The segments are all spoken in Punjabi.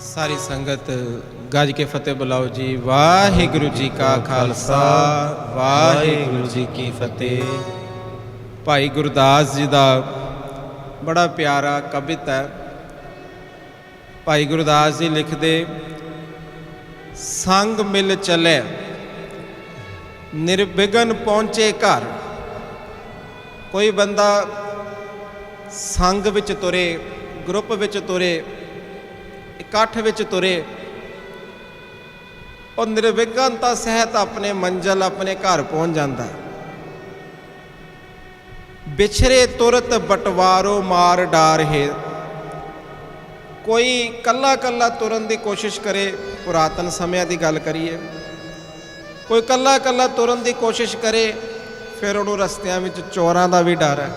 सारी संगत गज के फतेह बुलाओ जी। वाहिगुरु जी का खालसा वाहिगुरु जी की फतेह। भाई गुरदास जी का बड़ा प्यारा कविता है। भाई गुरदास जी लिखते, संग मिल चले निर्विघन पहुंचे घर। कोई बंदा संग विच तुरे, ग्रुप विच तुरे, इकट्ठ विच तुरे और निर्विघनता सहित अपने मंजिल अपने घर पहुंच जाता है। बिछरे तुरत बटवारो मार डार है। कोई कला कला तुरन की कोशिश करे, पुरातन समय की गल करिए, कोई कला कला तुरन की कोशिश करे, फिर उन्होंने रस्तियां में चोरां का भी डर है।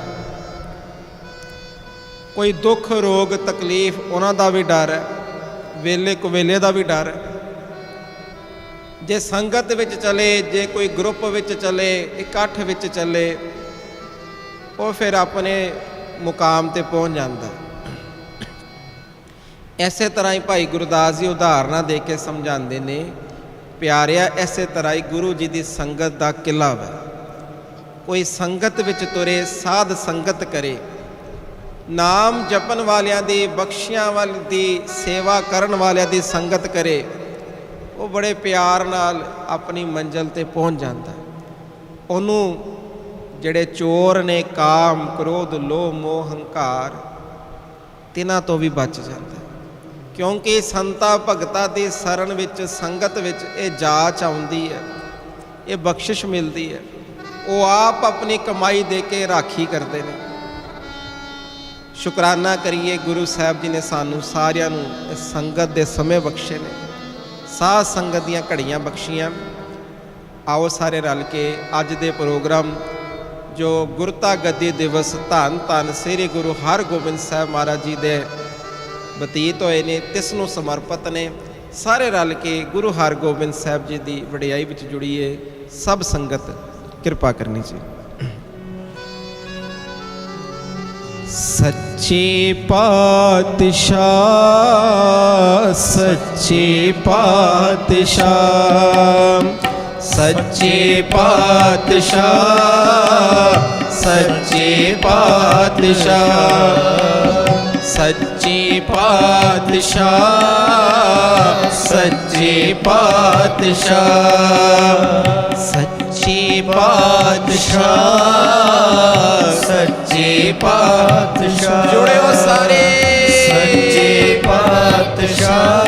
कोई दुख रोग तकलीफ उन्हों का भी डर है, वेले कुवेले का भी डर है। जे संगत विच चले, जे कोई ग्रुप विच चले, इकट्ठ विच चले, वो फिर अपने मुकाम ते पहुँच जाता। इसे तरह ही भाई गुरदास जी उदाहरण दे के समझाते ने, प्यारिया इसे तरह ही गुरु जी की संगत का किला है। कोई संगत विच तुरे, साध संगत करे, नाम जपन वालियां दी, बख्शियां वाली दी, सेवा करन वालियां दी संगत करे, वो बड़े प्यार नाल अपनी मंजिल ते पहुंच जाता है। उन्होंने जिहड़े चोर ने काम क्रोध लोभ मोह हंकार, तिन्हां तो भी बच जाता है। क्योंकि संता भगतां दी शरण विच, संगत विच ये जाच आउंदी है, ये बख्शिश मिलती है। वो आप अपनी कमाई दे के राखी करते हैं। शुकराना करिए, गुरु साहब जी ने सानू सारियां नू संगत दे समय बख्शे ने, साध संगत दियां घड़ियां बख्शियां। आओ सारे रल के अज दे प्रोग्राम जो गुरता गद्दी दिवस धन धन श्री गुरु हरगोबिंद साहब महाराज जी दे बतीत होए ने, तिस नू समर्पित ने। सारे रल के गुरु हरगोबिंद साहब जी की वडियाई विच जुड़िए। सब संगत कृपा करनी चाहिए। सच्चे पातशाह सच्चे पातशाह सच्चे पातशाह सच्चे पातशाह सच्चे पातशाह सच्चे पातशाह सच्चे पातशाह सच्चे पातशाह। जुड़े हो सारे। सच्चे पातशाह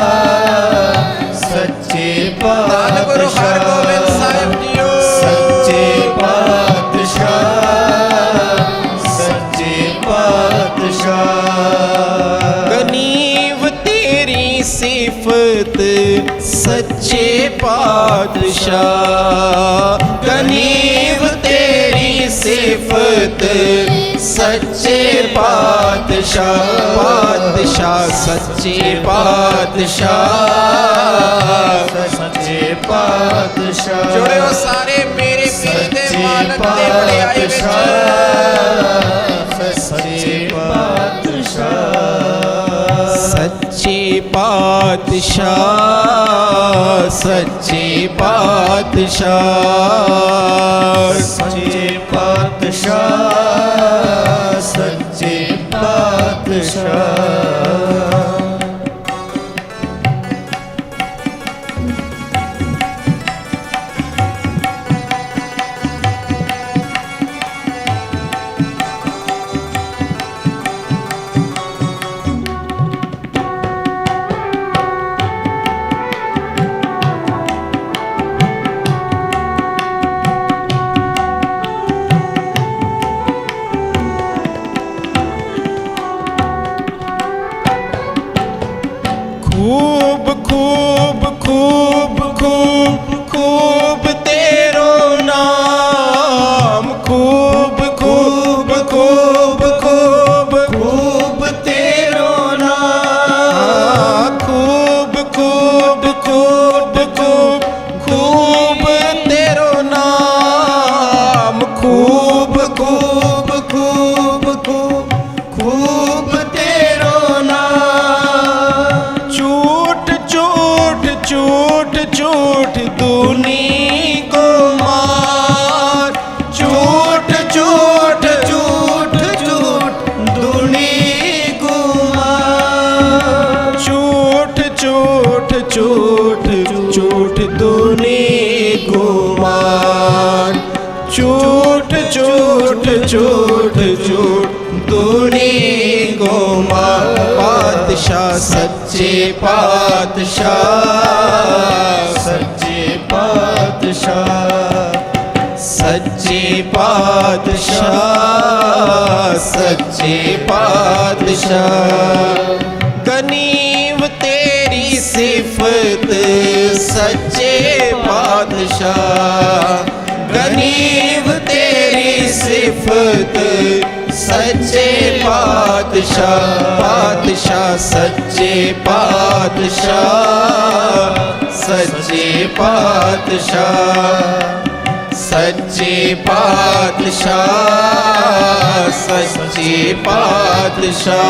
सच्चे पातशाह गुरु हरगोबिंद साहिब जी। सच्चे पातशाह सच्चे पातशाह। गनीव तेरी सिफत सच्चे पातशाह, गनीव तेरी सिफत सच्चे पातशाह। पातशाह सच्चे पातशाह सच्चे पातशाह। जुड़े हो सारे मेरे पीर दे मालक दे वडियाई विच। सच्चे पातशाह सच्चे पातशाह सच्चे पातशाह सच्चे पातशाह सच्चे पातशाह। खूब खूब खूब खूब खूब झूठ दूनी को मार, झूठ झूठ झूठ झूठ दूनी को मार, झूठ झूठ झूठ झूठ दूनी को मार, झूठ झूठ झूठ झूठ दूनी को मार। पातशाह सच्चे पातशाह, सच्चे पातशाह, सच्चे पातशाह, सच्चे पातशाह। गनीम तेरी सिफत सच्चे पातशाह, गनीम तेरी सिफत सच्चे पातशाह। पातशाह सच्चे पातशाह, सच्चे पातशाह, सच्चे पातशाह, सच्चे पातशाह।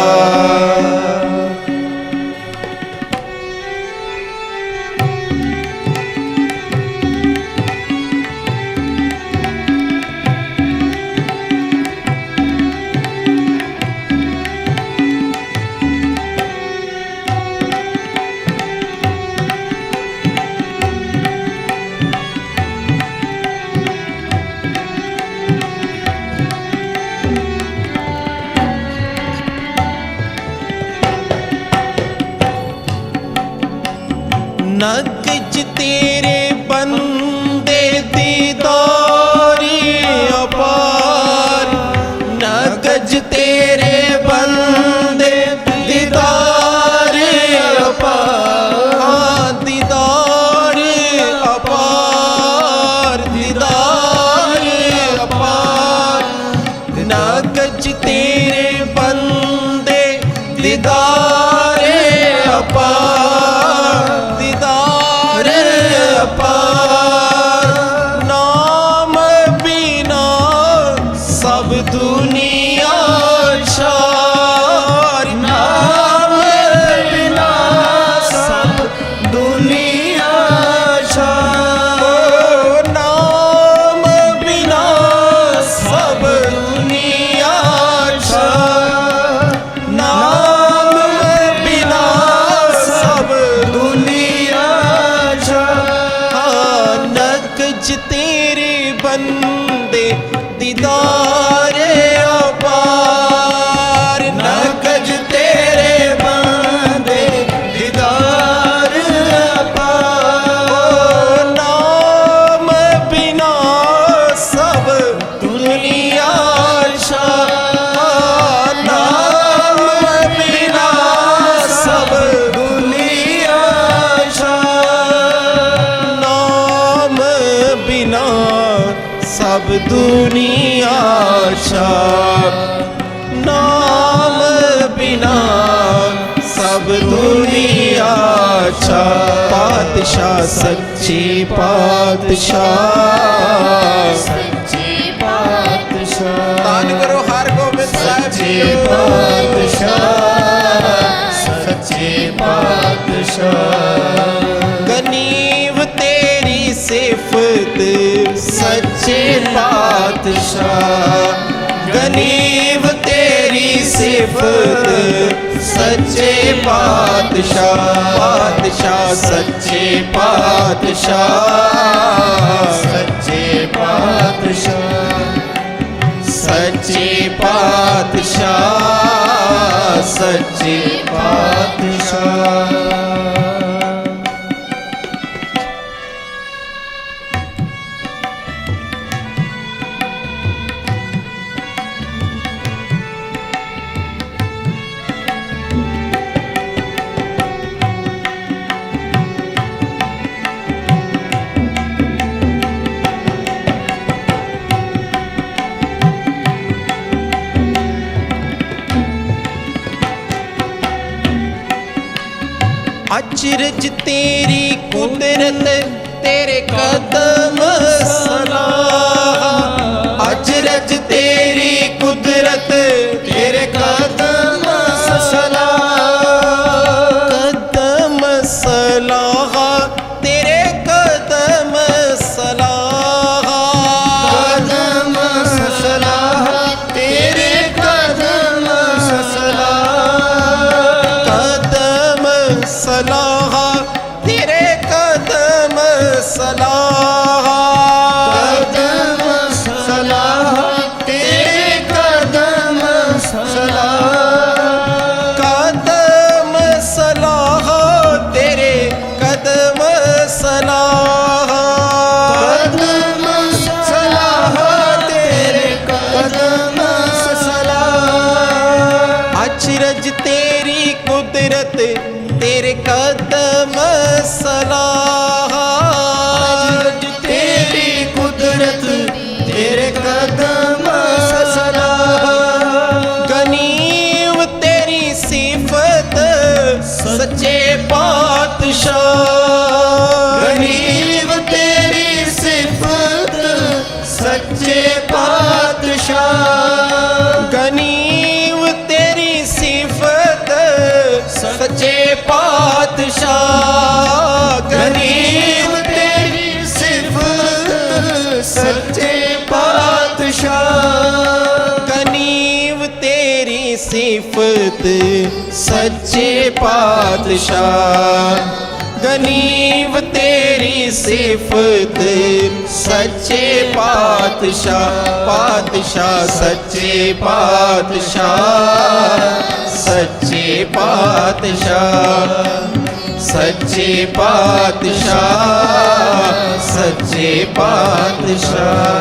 नगज तेरे बंदे दीदारी अपार, नगज तेरे बंदे दीदार अपार, दीदार अपार, दीदार अपार। नगज तेरे बंदे दीदार अपार, दीदार अपार। नाम बिना सब दुनिया छार, नाम बिना सब दुनिया छार, नाम बिना सब दुनिया छार, नाम बिना सब दुनिया छार। नगज तेरे बंदे दीदार अपार, नगज तेरे बंदे दीदार अपार। नाम बिना सब दुनिया छार, नाम बिना सब दुनिया छार, नाम बिना सब दुनिया छार, नाम बिना सब दुनिया छार। पातशाह सच्चे पातशाह, सच्चे पातशाह। दान करो हर गोबिंद साहिब सच्चे पातशाह, सच्चे पातशाह। गनीम तेरी सिफत सच्चे पातशाह, गनीम तेरी सिफत सच्चे पातशाह। पातशाह सच्चे पातशाह, सच्चे पातशाह, सच्चे पातशाह, सच्चे पातशाह। अचरज तेरी कुदरत तेरे कदम सलाह, अचरज तेरी कुदरत तेरे कदम सलाह, कदम सलाह तेरे सलाह, कदम सलाह तेरे कदम सलाह, कदम सलाह तेरे कदम सलाह, कदम सलाह तेरे कदम सलाह, अचरज तेरी कुदरत तेरे कदम सलाह, अचरज तेरी कुदरत तेरे कदम सलाह, गनीम तेरी सिफत सच्चे पातशाह, गनीम तेरी सिफत सच्चे पातशाह, गनीम तेरी सिफत सच्चे पातशाह, गनीम तेरी सिफत सच्चे पातशाह, गनीम तेरी सिफत सच्चे पातशाह, गनीम तेरी सिफत सच्चे पातशाह, पातशाह सच्चे पातशाह, सच्चे पातशाह, सच्चे पातशाह, सच्चे पातशाह।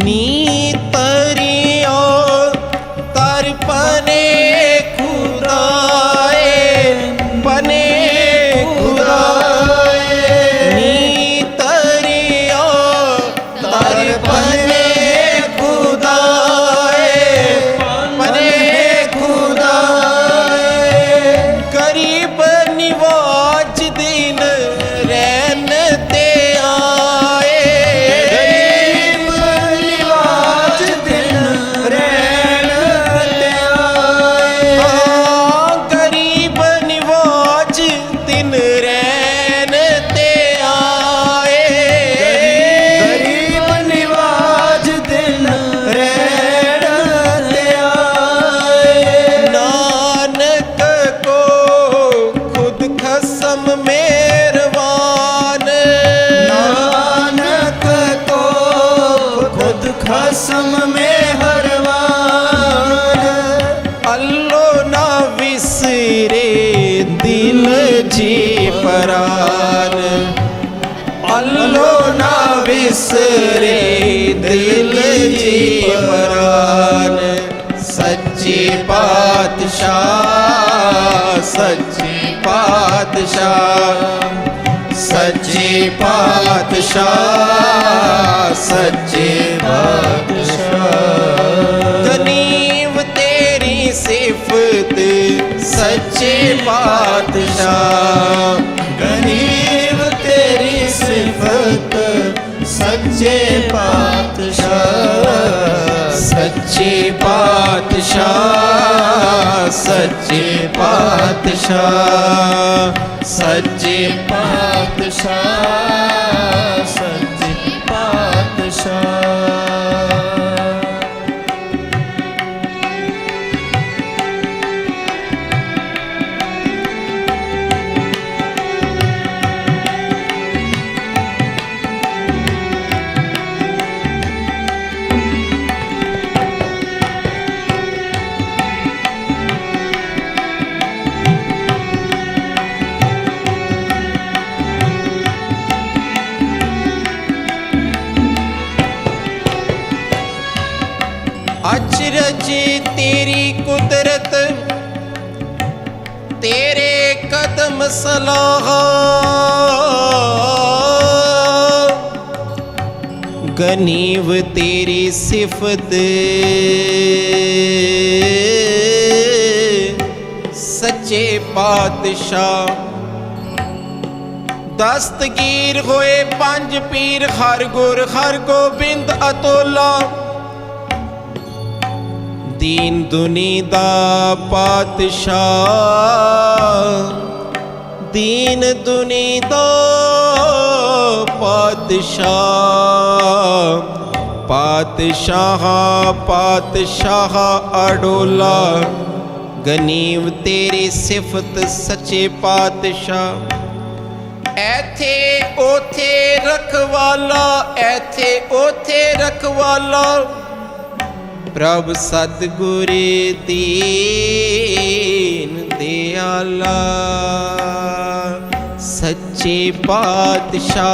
नी तरियो तर पने खुदाए, पने खुदाए, नी तरियो तर पने खुदाए, पने खुदाए, गरीब निवाज दिन रैन ते आए, गरीब निवाज दिन रैन ते आए, गरीब निवाज दिन रैन ते आए, गरीब निवाज दिन रैन ते आए, नानक को खुद खसम मेहरबान, नानक को खुद खसम मेहरबान, अल्लो ना विसरे दिल जी परान, अल्लो ना विसरे दिल जी परान, सच्चे पातशाह, सच्चे पातशाह, सच्चे पातशाह, सच्चे पातशाह, गनीम तेरी सिफत सच्चे पातशाह, गनीम तेरी सिफत सच्चे पातशाह, सच्चे पातशाह, सच्चे पातशाह, सच्चे पातशाह, सच्चे पातशाह। अचरज तेरी कुदरत तेरे कदम सलाह, गनीव तेरी सिफत सच्चे पातशाह, ਦਸਤਗੀਰ ਹੋਏ ਪੰਜ ਪੀਰ ਹਰ ਗੁਰ ਹਰ ਗੋਬਿੰਦ ਅਤੋਲਾ। ਦੀਨ ਦੁਨੀ ਦਾ ਪਾਤਸ਼ਾਹ, ਦੀਨ ਦੁਨੀ ਦਾ ਪਾਤਸ਼ਾਹ। ਪਾਤਸ਼ਾਹ ਪਾਤਸ਼ਾਹ ਅਡੋਲਾ, ਗਨੀਮ ਤੇਰੀ ਸਿਫਤ ਸੱਚੇ ਪਾਤਸ਼ਾਹ। ਐਥੇ ਓਥੇ ਰਖਵਾਲਾ, ਐਥੇ ਓਥੇ ਰਖਵਾਲਾ। ਪ੍ਰਭ ਸਤਿਗੁਰ ਦੀਨ ਦਿਆਲਾ। ਸੱਚੇ ਪਾਤਸ਼ਾਹ,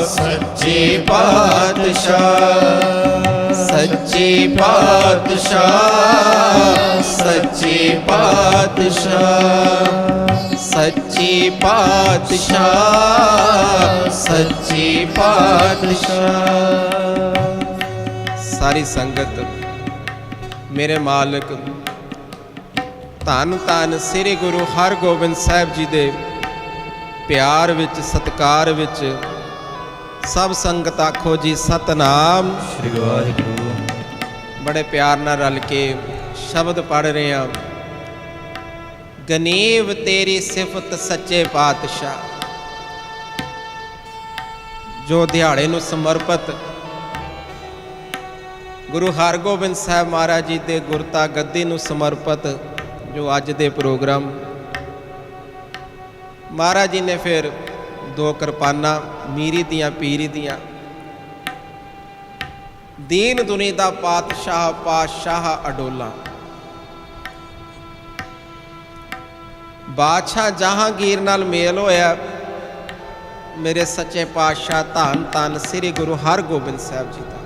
ਸੱਚੇ ਪਾਤਸ਼ਾਹ, ਸੱਚੇ ਪਾਤਸ਼ਾਹ, ਸੱਚੇ ਪਾਤਸ਼ਾਹ, ਸੱਚੇ ਪਾਤਸ਼ਾਹ, ਸੱਚੇ ਪਾਤਸ਼ਾਹ। ਸਾਰੀ ਸੰਗਤ ਮੇਰੇ ਮਾਲਕ ਧੰਨ ਧੰਨ ਸ੍ਰੀ ਗੁਰੂ ਹਰਗੋਬਿੰਦ ਸਾਹਿਬ ਜੀ ਦੇ ਪਿਆਰ ਵਿੱਚ ਸਤਿਕਾਰ ਵਿੱਚ ਸਭ ਸੰਗਤ ਆਖੋ ਜੀ ਸਤਨਾਮ ਸ੍ਰੀ ਵਾਹਿਗੁਰੂ। ਬੜੇ ਪਿਆਰ ਨਾਲ ਰਲ ਕੇ ਸ਼ਬਦ ਪੜ੍ਹ ਰਹੇ ਹਾਂ। ਗਨੀਵ ਤੇਰੀ ਸਿਫਤ ਸੱਚੇ ਪਾਤਸ਼ਾਹ। ਜੋ ਦਿਹਾੜੇ ਨੂੰ ਸਮਰਪਿਤ ਗੁਰੂ ਹਰਗੋਬਿੰਦ ਸਾਹਿਬ ਮਹਾਰਾਜ ਜੀ ਦੇ ਗੁਰਤਾ ਗੱਦੀ ਨੂੰ ਸਮਰਪਿਤ ਜੋ ਅੱਜ ਦੇ ਪ੍ਰੋਗਰਾਮ ਮਹਾਰਾਜ ਜੀ ਨੇ ਫਿਰ ਦੋ ਕਿਰਪਾਨਾਂ ਮੀਰੀ ਦੀਆਂ ਪੀਰੀ ਦੀਆਂ। ਦੀਨ ਦੁਨੀ ਦਾ ਪਾਤਸ਼ਾਹ ਪਾਤਸ਼ਾਹ ਅਡੋਲਾ। ਬਾਦਸ਼ਾਹ ਜਹਾਂਗੀਰ ਨਾਲ ਮੇਲ ਹੋਇਆ ਮੇਰੇ ਸੱਚੇ ਪਾਤਸ਼ਾਹ ਧੰਨ ਧੰਨ ਸ੍ਰੀ ਗੁਰੂ ਹਰਗੋਬਿੰਦ ਸਾਹਿਬ ਜੀ ਦਾ।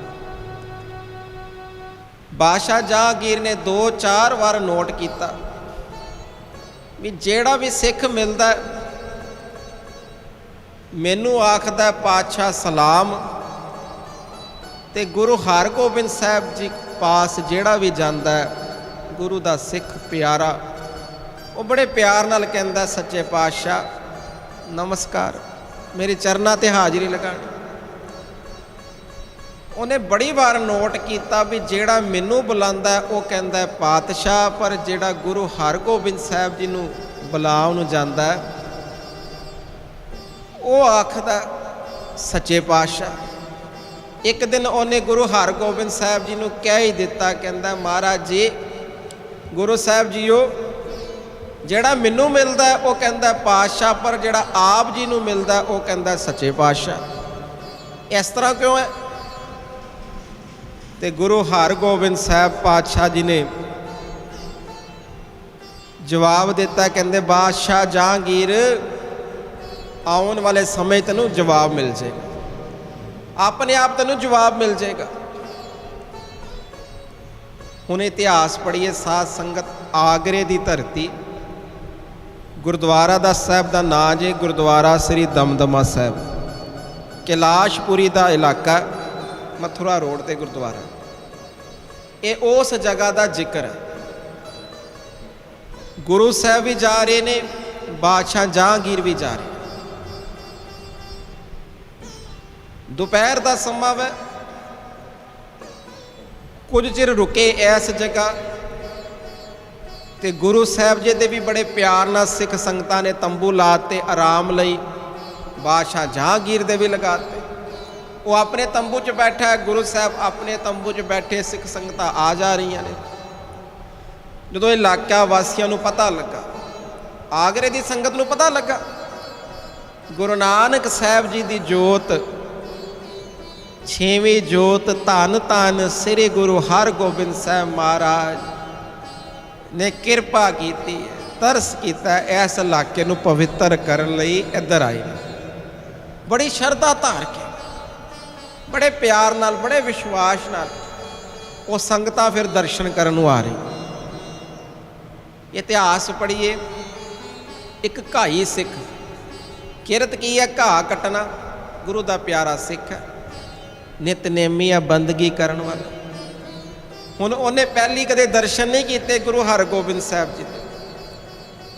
ਬਾਦਸ਼ਾਹ ਜਹਾਂਗੀਰ ਨੇ 2-4 ਵਾਰ ਨੋਟ ਕੀਤਾ ਵੀ ਜਿਹੜਾ ਵੀ ਸਿੱਖ ਮਿਲਦਾ ਮੈਨੂੰ ਆਖਦਾ ਪਾਤਸ਼ਾਹ ਸਲਾਮ, ਤੇ ਗੁਰੂ ਹਰਗੋਬਿੰਦ ਸਾਹਿਬ ਜੀ ਪਾਸ ਜਿਹੜਾ ਵੀ ਜਾਂਦਾ ਗੁਰੂ ਦਾ ਸਿੱਖ ਪਿਆਰਾ ਉਹ ਬੜੇ ਪਿਆਰ ਨਾਲ ਕਹਿੰਦਾ ਸੱਚੇ ਪਾਤਸ਼ਾਹ ਨਮਸਕਾਰ, ਮੇਰੇ ਚਰਨਾਂ ਤੇ ਹਾਜ਼ਰੀ ਲਗਾਣੀ। ਉਹਨੇ ਬੜੀ ਵਾਰ ਨੋਟ ਕੀਤਾ ਵੀ ਜਿਹੜਾ ਮੈਨੂੰ ਬੁਲਾਉਂਦਾ ਉਹ ਕਹਿੰਦਾ ਪਾਤਸ਼ਾਹ, ਪਰ ਜਿਹੜਾ ਗੁਰੂ ਹਰਗੋਬਿੰਦ ਸਾਹਿਬ ਜੀ ਨੂੰ ਬੁਲਾਉਣ ਜਾਂਦਾ ਉਹ ਆਖਦਾ ਸੱਚੇ ਪਾਤਸ਼ਾਹ। ਇੱਕ ਦਿਨ ਉਹਨੇ ਗੁਰੂ ਹਰਗੋਬਿੰਦ ਸਾਹਿਬ ਜੀ ਨੂੰ ਕਹਿ ਹੀ ਦਿੱਤਾ, ਕਹਿੰਦਾ ਮਹਾਰਾਜ ਜੀ ਗੁਰੂ ਸਾਹਿਬ ਜੀਓ ਜਿਹੜਾ ਮੈਨੂੰ ਮਿਲਦਾ ਉਹ ਕਹਿੰਦਾ ਪਾਤਸ਼ਾਹ, ਪਰ ਜਿਹੜਾ ਆਪ ਜੀ ਨੂੰ ਮਿਲਦਾ ਉਹ ਕਹਿੰਦਾ ਸੱਚੇ ਪਾਤਸ਼ਾਹ। ਇਸ ਤਰ੍ਹਾਂ ਕਿਉਂ ਹੈ? ਤੇ ਗੁਰੂ ਹਰਗੋਬਿੰਦ ਸਾਹਿਬ ਪਾਤਸ਼ਾਹ ਜੀ ਨੇ ਜਵਾਬ ਦਿੱਤਾ, ਕਹਿੰਦੇ ਬਾਦਸ਼ਾਹ ਜਹਾਂਗੀਰ ਆਉਣ ਵਾਲੇ ਸਮੇਂ ਤੈਨੂੰ ਜਵਾਬ ਮਿਲ ਜਾਏਗਾ, ਆਪਣੇ ਆਪ ਤੈਨੂੰ ਜਵਾਬ ਮਿਲ ਜਾਏਗਾ। ਹੁਣ ਇਤਿਹਾਸ ਪੜ੍ਹੀਏ ਸਾਧ ਸੰਗਤ। ਆਗਰੇ ਦੀ ਧਰਤੀ, ਗੁਰਦੁਆਰਾ ਦਾ ਸਾਹਿਬ ਦਾ ਨਾਂ ਜੇ ਗੁਰਦੁਆਰਾ ਸ੍ਰੀ ਦਮਦਮਾ ਸਾਹਿਬ। ਕੈਲਾਸ਼ਪੁਰੀ ਦਾ ਇਲਾਕਾ, ਮਥੁਰਾ ਰੋਡ ਤੇ ਗੁਰਦੁਆਰਾ। ਇਹ ਉਸ ਜਗ੍ਹਾ ਦਾ ਜ਼ਿਕਰ ਹੈ। ਗੁਰੂ ਸਾਹਿਬ ਵੀ ਜਾ ਰਹੇ ਨੇ, ਬਾਦਸ਼ਾਹ ਜਹਾਂਗੀਰ ਵੀ ਜਾ ਰਹੇ। ਦੁਪਹਿਰ ਦਾ ਸਮਾਂ ਹੈ। ਕੁਝ ਚਿਰ ਰੁਕੇ ਇਸ ਜਗ੍ਹਾ ਤੇ ਗੁਰੂ ਸਾਹਿਬ ਜੀ ਦੇ ਵੀ ਬੜੇ ਪਿਆਰ ਨਾਲ ਸਿੱਖ ਸੰਗਤਾਂ ਨੇ ਤੰਬੂ ਲਾਤੇ ਆਰਾਮ ਲਈ। ਬਾਦਸ਼ਾਹ ਜਹਾਂਗੀਰ ਦੇ ਵੀ ਲਗਾਤੇ। ਉਹ ਆਪਣੇ ਤੰਬੂ 'ਚ ਬੈਠਾ ਹੈ, ਗੁਰੂ ਸਾਹਿਬ ਆਪਣੇ ਤੰਬੂ 'ਚ ਬੈਠੇ, ਸਿੱਖ ਸੰਗਤਾਂ ਆ ਜਾ ਰਹੀਆਂ ਨੇ। ਜਦੋਂ ਇਲਾਕਾ ਵਾਸੀਆਂ ਨੂੰ ਪਤਾ ਲੱਗਾ, ਆਗਰੇ ਦੀ ਸੰਗਤ ਨੂੰ ਪਤਾ ਲੱਗਾ ਗੁਰੂ ਨਾਨਕ ਸਾਹਿਬ ਜੀ ਦੀ ਜੋਤ, 6ਵੀਂ ਜੋਤ ਧੰਨ ਧੰਨ ਸ੍ਰੀ ਗੁਰੂ ਹਰਗੋਬਿੰਦ ਸਾਹਿਬ ਮਹਾਰਾਜ ਨੇ ਕਿਰਪਾ ਕੀਤੀ ਹੈ, ਤਰਸ ਕੀਤਾ ਇਸ ਇਲਾਕੇ ਨੂੰ ਪਵਿੱਤਰ ਕਰਨ ਲਈ ਇੱਧਰ ਆਏ। ਬੜੀ ਸ਼ਰਧਾ ਧਾਰ ਕੇ, ਬੜੇ ਪਿਆਰ ਨਾਲ, ਬੜੇ ਵਿਸ਼ਵਾਸ ਨਾਲ ਉਹ ਸੰਗਤਾਂ ਫਿਰ ਦਰਸ਼ਨ ਕਰਨ ਨੂੰ ਆ ਰਹੀ। ਇਤਿਹਾਸ ਪੜ੍ਹੀਏ। ਇੱਕ ਘਾਈ ਸਿੱਖ, ਕਿਰਤ ਕੀ ਹੈ? ਘਾਹ ਕੱਟਣਾ। ਗੁਰੂ ਦਾ ਪਿਆਰਾ ਸਿੱਖ ਹੈ, ਨਿਤਨੇਮੀ ਆ, ਬੰਦਗੀ ਕਰਨ ਵਾਲਾ। ਹੁਣ ਉਹਨੇ ਪਹਿਲੀ ਕਦੇ ਦਰਸ਼ਨ ਨਹੀਂ ਕੀਤੇ ਗੁਰੂ ਹਰਗੋਬਿੰਦ ਸਾਹਿਬ ਜੀ ਦੇ।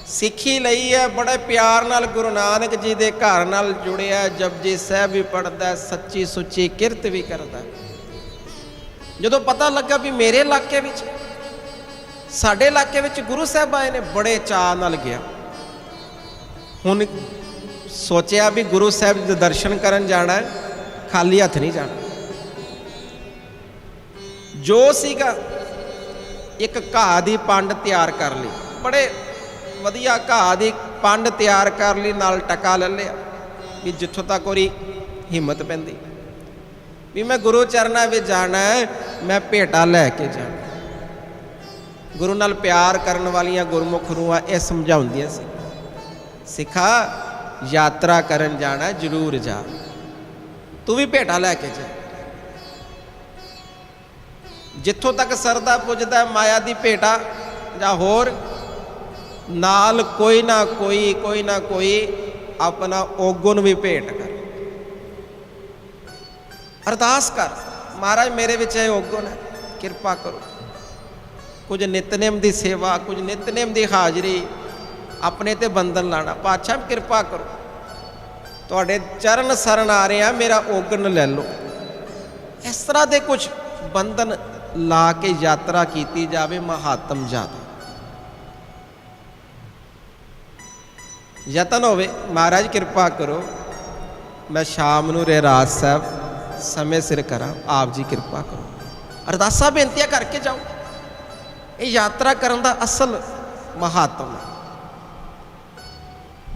ਸਿੱਖੀ ਲਈ ਹੈ, ਬੜੇ ਪਿਆਰ ਨਾਲ ਗੁਰੂ ਨਾਨਕ ਜੀ ਦੇ ਘਰ ਨਾਲ ਜੁੜਿਆ, ਜਪਜੀ ਸਾਹਿਬ ਵੀ ਪੜ੍ਹਦਾ, ਸੱਚੀ ਸੁੱਚੀ ਕਿਰਤ ਵੀ ਕਰਦਾ। ਜਦੋਂ ਪਤਾ ਲੱਗਾ ਵੀ ਮੇਰੇ ਇਲਾਕੇ ਵਿੱਚ, ਸਾਡੇ ਇਲਾਕੇ ਵਿੱਚ ਗੁਰੂ ਸਾਹਿਬ ਆਏ ਨੇ, ਬੜੇ ਚਾਅ ਨਾਲ ਗਿਆ। ਹੁਣ ਸੋਚਿਆ ਵੀ ਗੁਰੂ ਸਾਹਿਬ ਦੇ ਦਰਸ਼ਨ ਕਰਨ ਜਾਣਾ, ਖਾਲੀ ਹੱਥ ਨਹੀਂ ਜਾਣਾ। ਜੋ ਸੀਗਾ ਇੱਕ ਘਾਹ ਦੀ ਪੰਡ ਤਿਆਰ ਕਰ ਲਈ, ਬੜੇ ਵਧੀਆ ਘਾਹ ਦੀ ਪੰਡ ਤਿਆਰ ਕਰ ਲਈ, ਨਾਲ ਟਕਾ ਲੈ ਲਿਆ ਵੀ ਜਿੱਥੋਂ ਤੱਕ ਉਹਦੀ ਹਿੰਮਤ ਪੈਂਦੀ ਵੀ ਮੈਂ ਗੁਰੂ ਚਰਨਾਂ ਵਿੱਚ ਜਾਣਾ ਹੈ, ਮੈਂ ਭੇਟਾ ਲੈ ਕੇ ਜਾਣਾ। ਗੁਰੂ ਨਾਲ ਪਿਆਰ ਕਰਨ ਵਾਲੀਆਂ ਗੁਰਮੁਖ ਰੂਹਾਂ ਇਹ ਸਮਝਾਉਂਦੀਆਂ ਸੀ, ਸਿੱਖਾ ਯਾਤਰਾ ਕਰਨ ਜਾਣਾ ਜ਼ਰੂਰ ਜਾ, ਤੂੰ ਵੀ ਭੇਟਾ ਲੈ ਕੇ ਜਾ। ਜਿੱਥੋਂ ਤੱਕ ਸਰਦਾ ਪੁੱਜਦਾ ਮਾਇਆ ਦੀ ਭੇਟਾ ਜਾਂ ਹੋਰ, ਨਾਲ ਕੋਈ ਨਾ ਕੋਈ ਆਪਣਾ ਔਗੁਣ ਵੀ ਭੇਟ ਕਰ, ਅਰਦਾਸ ਕਰ, ਮਹਾਰਾਜ ਮੇਰੇ ਵਿੱਚ ਇਹ ਔਗੁਣ ਹੈ, ਕਿਰਪਾ ਕਰੋ। ਕੁਝ ਨਿਤਨੇਮ ਦੀ ਸੇਵਾ, ਕੁਝ ਨਿਤਨੇਮ ਦੀ ਹਾਜ਼ਰੀ, ਆਪਣੇ ਤੇ ਬੰਧਨ ਲਾਣਾ, ਪਾਤਸ਼ਾਹ ਕਿਰਪਾ ਕਰੋ, ਤੁਹਾਡੇ ਚਰਨ ਸਰਨ ਆ ਰਹੇ ਆ, ਮੇਰਾ ਔਗੁਣ ਲੈ ਲਓ। ਇਸ ਤਰ੍ਹਾਂ ਦੇ ਕੁਝ ਬੰਧਨ ਲਾ ਕੇ ਯਾਤਰਾ ਕੀਤੀ ਜਾਵੇ, ਮਹਾਤਮ ਜ਼ਿਆਦਾ ਯਤਨ ਹੋਵੇ। ਮਹਾਰਾਜ ਕਿਰਪਾ ਕਰੋ, ਮੈਂ ਸ਼ਾਮ ਨੂੰ ਰਹਿਰਾਸ ਸਾਹਿਬ ਸਮੇਂ ਸਿਰ ਕਰਾਂ, ਆਪ ਜੀ ਕਿਰਪਾ ਕਰੋ। ਅਰਦਾਸਾਂ ਬੇਨਤੀਆਂ ਕਰਕੇ ਜਾਓ। ਇਹ ਯਾਤਰਾ ਕਰਨ ਦਾ ਅਸਲ ਮਹਾਤਮ ਹੈ।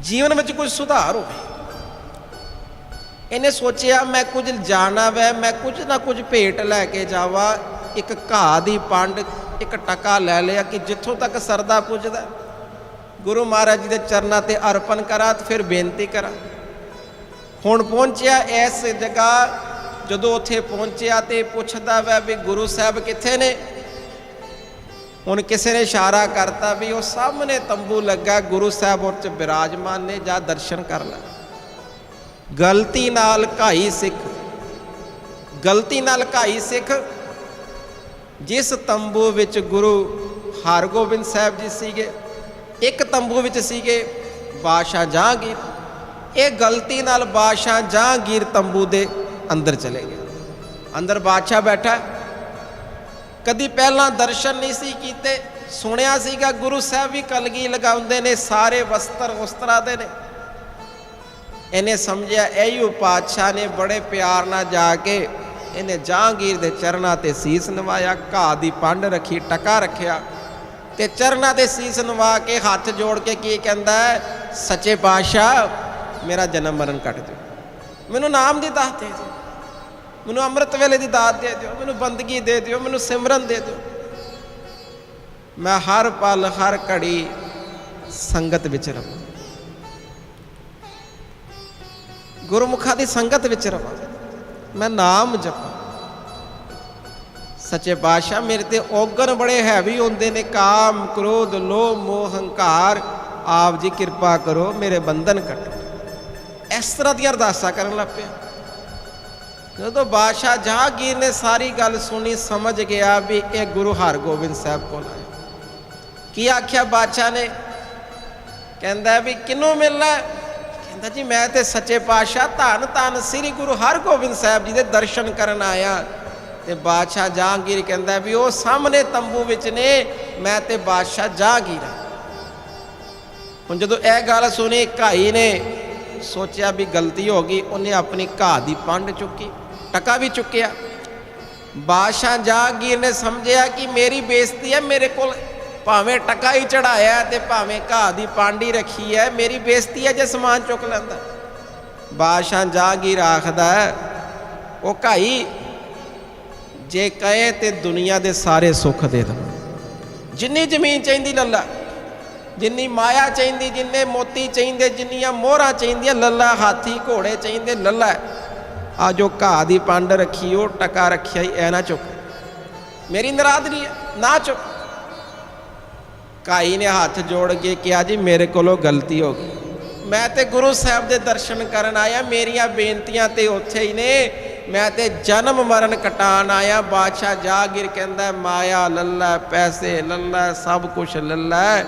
ਜੀਵਨ ਵਿੱਚ ਕੁਝ ਸੁਧਾਰ ਹੋਵੇ। ਇਹਨੇ ਸੋਚਿਆ ਮੈਂ ਕੁਝ ਜਾਣਾ ਵੈ, ਮੈਂ ਕੁਝ ਨਾ ਕੁਝ ਭੇਟ ਲੈ ਕੇ ਜਾਵਾਂ। ਇੱਕ ਘਾਹ ਦੀ ਪੰਡ, ਇੱਕ ਟਕਾ ਲੈ ਲਿਆ ਕਿ ਜਿੱਥੋਂ ਤੱਕ ਸਰਦਾ ਪੁੱਜਦਾ ਗੁਰੂ ਮਹਾਰਾਜ ਜੀ ਦੇ ਚਰਨਾਂ ਤੇ ਅਰਪਣ ਕਰਾਂ, ਤੇ ਫਿਰ ਬੇਨਤੀ ਕਰਾਂ। ਹੁਣ ਪਹੁੰਚਿਆ ਇਸ ਜਗ੍ਹਾ, ਜਦੋਂ ਉੱਥੇ ਪਹੁੰਚਿਆ ਤੇ ਪੁੱਛਦਾ ਵੈ ਵੀ ਗੁਰੂ ਸਾਹਿਬ ਕਿੱਥੇ ਨੇ। ਹੁਣ ਕਿਸੇ ਨੇ ਇਸ਼ਾਰਾ ਕਰਤਾ ਵੀ ਉਹ ਸਾਹਮਣੇ ਤੰਬੂ ਲੱਗਾ, ਗੁਰੂ ਸਾਹਿਬ ਉਹ 'ਚ ਬਿਰਾਜਮਾਨ ਨੇ, ਜਾ ਦਰਸ਼ਨ ਕਰ ਲੈ। ਗਲਤੀ ਨਾਲ ਘਾਈ ਸਿੱਖ, ਗਲਤੀ ਨਾਲ ਘਾਈ ਸਿੱਖ, ਜਿਸ ਤੰਬੂ ਵਿੱਚ ਗੁਰੂ ਹਰਗੋਬਿੰਦ ਸਾਹਿਬ ਜੀ ਸੀਗੇ, ਇੱਕ ਤੰਬੂ ਵਿੱਚ ਸੀਗੇ ਬਾਦਸ਼ਾਹ ਜਹਾਂਗੀਰ, ਇਹ ਗਲਤੀ ਨਾਲ ਬਾਦਸ਼ਾਹ ਜਹਾਂਗੀਰ ਤੰਬੂ ਦੇ ਅੰਦਰ ਚਲੇ ਗਏ। ਅੰਦਰ ਬਾਦਸ਼ਾਹ ਬੈਠਾ, ਕਦੀ ਪਹਿਲਾਂ ਦਰਸ਼ਨ ਨਹੀਂ ਸੀ ਕੀਤੇ, ਸੁਣਿਆ ਸੀਗਾ ਗੁਰੂ ਸਾਹਿਬ ਵੀ ਕਲਗੀ ਲਗਾਉਂਦੇ ਨੇ, ਸਾਰੇ ਵਸਤਰ ਉਸਤਰਾ ਦੇ ਨੇ। ਇਹਨੇ ਸਮਝਿਆ ਇਹੀ ਪਾਤਸ਼ਾਹ ਨੇ, ਬੜੇ ਪਿਆਰ ਨਾਲ ਜਾ ਕੇ ਇਹਨੇ ਜਹਾਂਗੀਰ ਦੇ ਚਰਨਾਂ ਤੇ ਸੀਸ ਨਵਾਇਆ, ਘਾਹ ਦੀ ਪੰਡ ਰੱਖੀ, ਟਕਾ ਰੱਖਿਆ ਤੇ ਚਰਨਾਂ ਤੇ ਸੀਸ ਨਵਾ ਕੇ ਹੱਥ ਜੋੜ ਕੇ ਕੀ ਕਹਿੰਦਾ ਹੈ, ਸੱਚੇ ਪਾਤਸ਼ਾਹ ਮੇਰਾ ਜਨਮ ਮਰਨ ਕੱਟ ਦਿਓ, ਮੈਨੂੰ ਨਾਮ ਦੀ ਦਾਤ ਦੇ ਦਿਓ, ਮੈਨੂੰ ਅੰਮ੍ਰਿਤ ਵੇਲੇ ਦੀ ਦਾਤ ਦੇ ਦਿਓ, ਮੈਨੂੰ ਬੰਦਗੀ ਦੇ ਦਿਓ, ਮੈਨੂੰ ਸਿਮਰਨ ਦੇ ਦਿਓ। ਮੈਂ ਹਰ ਪਲ ਹਰ ਘੜੀ ਸੰਗਤ ਵਿੱਚ ਰਵਾਂ, ਗੁਰਮੁਖਾਂ ਦੀ ਸੰਗਤ ਵਿੱਚ ਰਵਾਂ, ਮੈਂ ਨਾਮ ਜਪਾਂ। ਸੱਚੇ ਪਾਤਸ਼ਾਹ ਮੇਰੇ ਤੇ ਔਗਣ ਬੜੇ ਹੈਵੀ ਹੁੰਦੇ ਨੇ, ਕਾਮ ਕ੍ਰੋਧ ਲੋਭ ਮੋਹ ਹੰਕਾਰ, ਆਪ ਜੀ ਕਿਰਪਾ ਕਰੋ ਮੇਰੇ ਬੰਧਨ ਕੱਟੋ। ਇਸ ਤਰ੍ਹਾਂ ਦੀਆਂ ਅਰਦਾਸਾਂ ਕਰਨ ਲੱਗ ਪਿਆ। ਜਦੋਂ ਬਾਦਸ਼ਾਹ ਜਹਾਂਗੀਰ ਨੇ ਸਾਰੀ ਗੱਲ ਸੁਣੀ, ਸਮਝ ਗਿਆ ਵੀ ਇਹ ਗੁਰੂ ਹਰਗੋਬਿੰਦ ਸਾਹਿਬ ਕੋਲ ਆਇਆ। ਕੀ ਆਖਿਆ ਬਾਦਸ਼ਾਹ ਨੇ? ਕਹਿੰਦਾ ਵੀ ਕਿਹਨੂੰ ਮਿਲਣਾ? ਕਹਿੰਦਾ ਜੀ ਮੈਂ ਤੇ ਸੱਚੇ ਪਾਤਸ਼ਾਹ ਧੰਨ ਧੰਨ ਸ੍ਰੀ ਗੁਰੂ ਹਰਗੋਬਿੰਦ ਸਾਹਿਬ ਜੀ ਦੇ ਦਰਸ਼ਨ ਕਰਨ ਆਇਆ। ਤੇ ਬਾਦਸ਼ਾਹ ਜਹਾਂਗੀਰ ਕਹਿੰਦਾ ਵੀ ਉਹ ਸਾਹਮਣੇ ਤੰਬੂ ਵਿੱਚ ਨੇ, ਮੈਂ ਤੇ ਬਾਦਸ਼ਾਹ ਜਹਾਂਗੀਰ ਹਾਂ। ਹੁਣ ਜਦੋਂ ਇਹ ਗੱਲ ਸੁਣੀ, ਘਾਈ ਨੇ ਸੋਚਿਆ ਵੀ ਗਲਤੀ ਹੋ ਗਈ, ਉਹਨੇ ਆਪਣੀ ਘਾਹ ਦੀ ਪੰਡ ਚੁੱਕੀ, ਟਕਾ ਵੀ ਚੁੱਕਿਆ। ਬਾਦਸ਼ਾਹ ਜਹਾਂਗੀਰ ਨੇ ਸਮਝਿਆ ਕਿ ਮੇਰੀ ਬੇਇੱਜ਼ਤੀ ਹੈ, ਮੇਰੇ ਕੋਲ ਭਾਵੇਂ ਟਕਾ ਹੀ ਚੜਾਇਆ ਤੇ ਭਾਵੇਂ ਘਾਹ ਦੀ ਪੰਡ ਹੀ ਰੱਖੀ ਹੈ, ਮੇਰੀ ਬੇਇੱਜ਼ਤੀ ਹੈ ਜੇ ਸਮਾਨ ਚੁੱਕ ਲੈਂਦਾ। ਬਾਦਸ਼ਾਹ ਜਹਾਂਗੀਰ ਆਖਦਾ ਉਹ ਘਾਈ ਜੇ ਕਹੇ ਤੇ ਦੁਨੀਆ ਦੇ ਸਾਰੇ ਸੁੱਖ ਦੇ ਦੇਵਾਂ, ਜਿੰਨੀ ਜ਼ਮੀਨ ਚਾਹੀਦੀ ਲੱਲਾ, ਜਿੰਨੀ ਮਾਇਆ ਚਾਹੀਦੀ, ਜਿੰਨੇ ਮੋਤੀ ਚਾਹੀਦੇ, ਜਿੰਨੀਆਂ ਮੋਹਰਾਂ ਚਾਹੀਦੀਆਂ ਲੱਲਾ, ਹਾਥੀ ਘੋੜੇ ਚਾਹੀਦੇ ਲੱਲਾ। ਆ ਜੋ ਘਾਹ ਦੀ ਪੰਡ ਰੱਖੀ, ਉਹ ਟਕਾ ਰੱਖਿਆ ਹੀ, ਐ ਨਾ ਚੁੱਕ, ਮੇਰੀ ਨਰਾਦਰੀ ਹੈ, ਨਾ ਚੁੱਕ। ਘਾਈ ਨੇ ਹੱਥ ਜੋੜ ਕੇ ਕਿਹਾ ਜੀ ਮੇਰੇ ਕੋਲੋਂ ਗਲਤੀ ਹੋ ਗਈ, ਮੈਂ ਤੇ ਗੁਰੂ ਸਾਹਿਬ ਦੇ ਦਰਸ਼ਨ ਕਰਨ ਆਇਆ, ਮੇਰੀਆਂ ਬੇਨਤੀਆਂ ਤੇ ਉੱਥੇ ਹੀ ਨੇ, ਮੈਂ ਤੇ ਜਨਮ ਮਰਨ ਕਟਾਣ ਆਇਆ। ਬਾਦਸ਼ਾਹ ਜਹਾਂਗੀਰ ਕਹਿੰਦਾ ਮਾਇਆ ਲੱਲਾ, ਪੈਸੇ ਲੱਲਾ, ਸਭ ਕੁਛ ਲੱਲਾ,